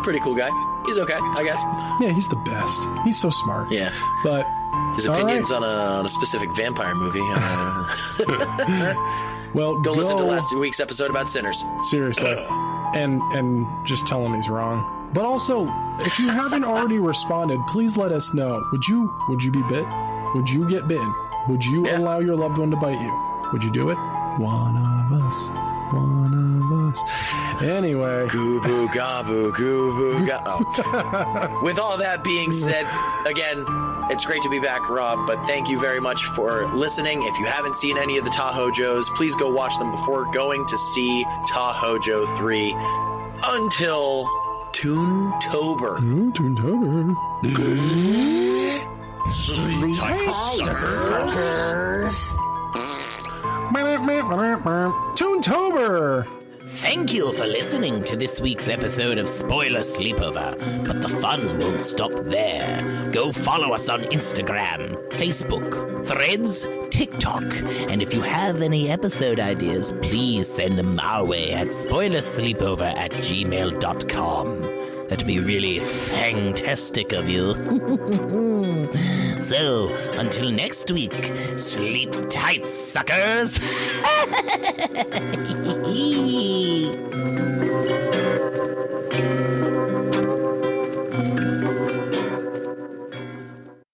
S1: pretty cool guy. He's okay, I guess.
S4: Yeah, he's the best. He's so smart.
S1: Yeah.
S4: But
S1: his opinions on a specific vampire movie.
S4: Well,
S1: go listen to last week's episode about sinners.
S4: Seriously. And just tell him he's wrong. But also, if you haven't already responded, please let us know. Would you be bit? Would you get bitten? Would you allow your loved one to bite you? Would you do it? One of us. Anyway.
S1: Goo-boo, gaboo, goo-boo, ga. With all that being said, again, it's great to be back, Rob, but thank you very much for listening. If you haven't seen any of the Tahoe Joes, please go watch them before going to see Tahoe Joe 3 until Toontober.
S4: Toontober.
S1: Sleep tight, suckers.
S4: Toontober.
S3: Thank you for listening to this week's episode of Spoiler Sleepover, but the fun won't stop there. Go follow us on Instagram, Facebook, Threads, TikTok, and if you have any episode ideas, please send them our way at spoilersleepover@gmail.com. That'd be really fantastic of you. So, until next week, sleep tight, suckers!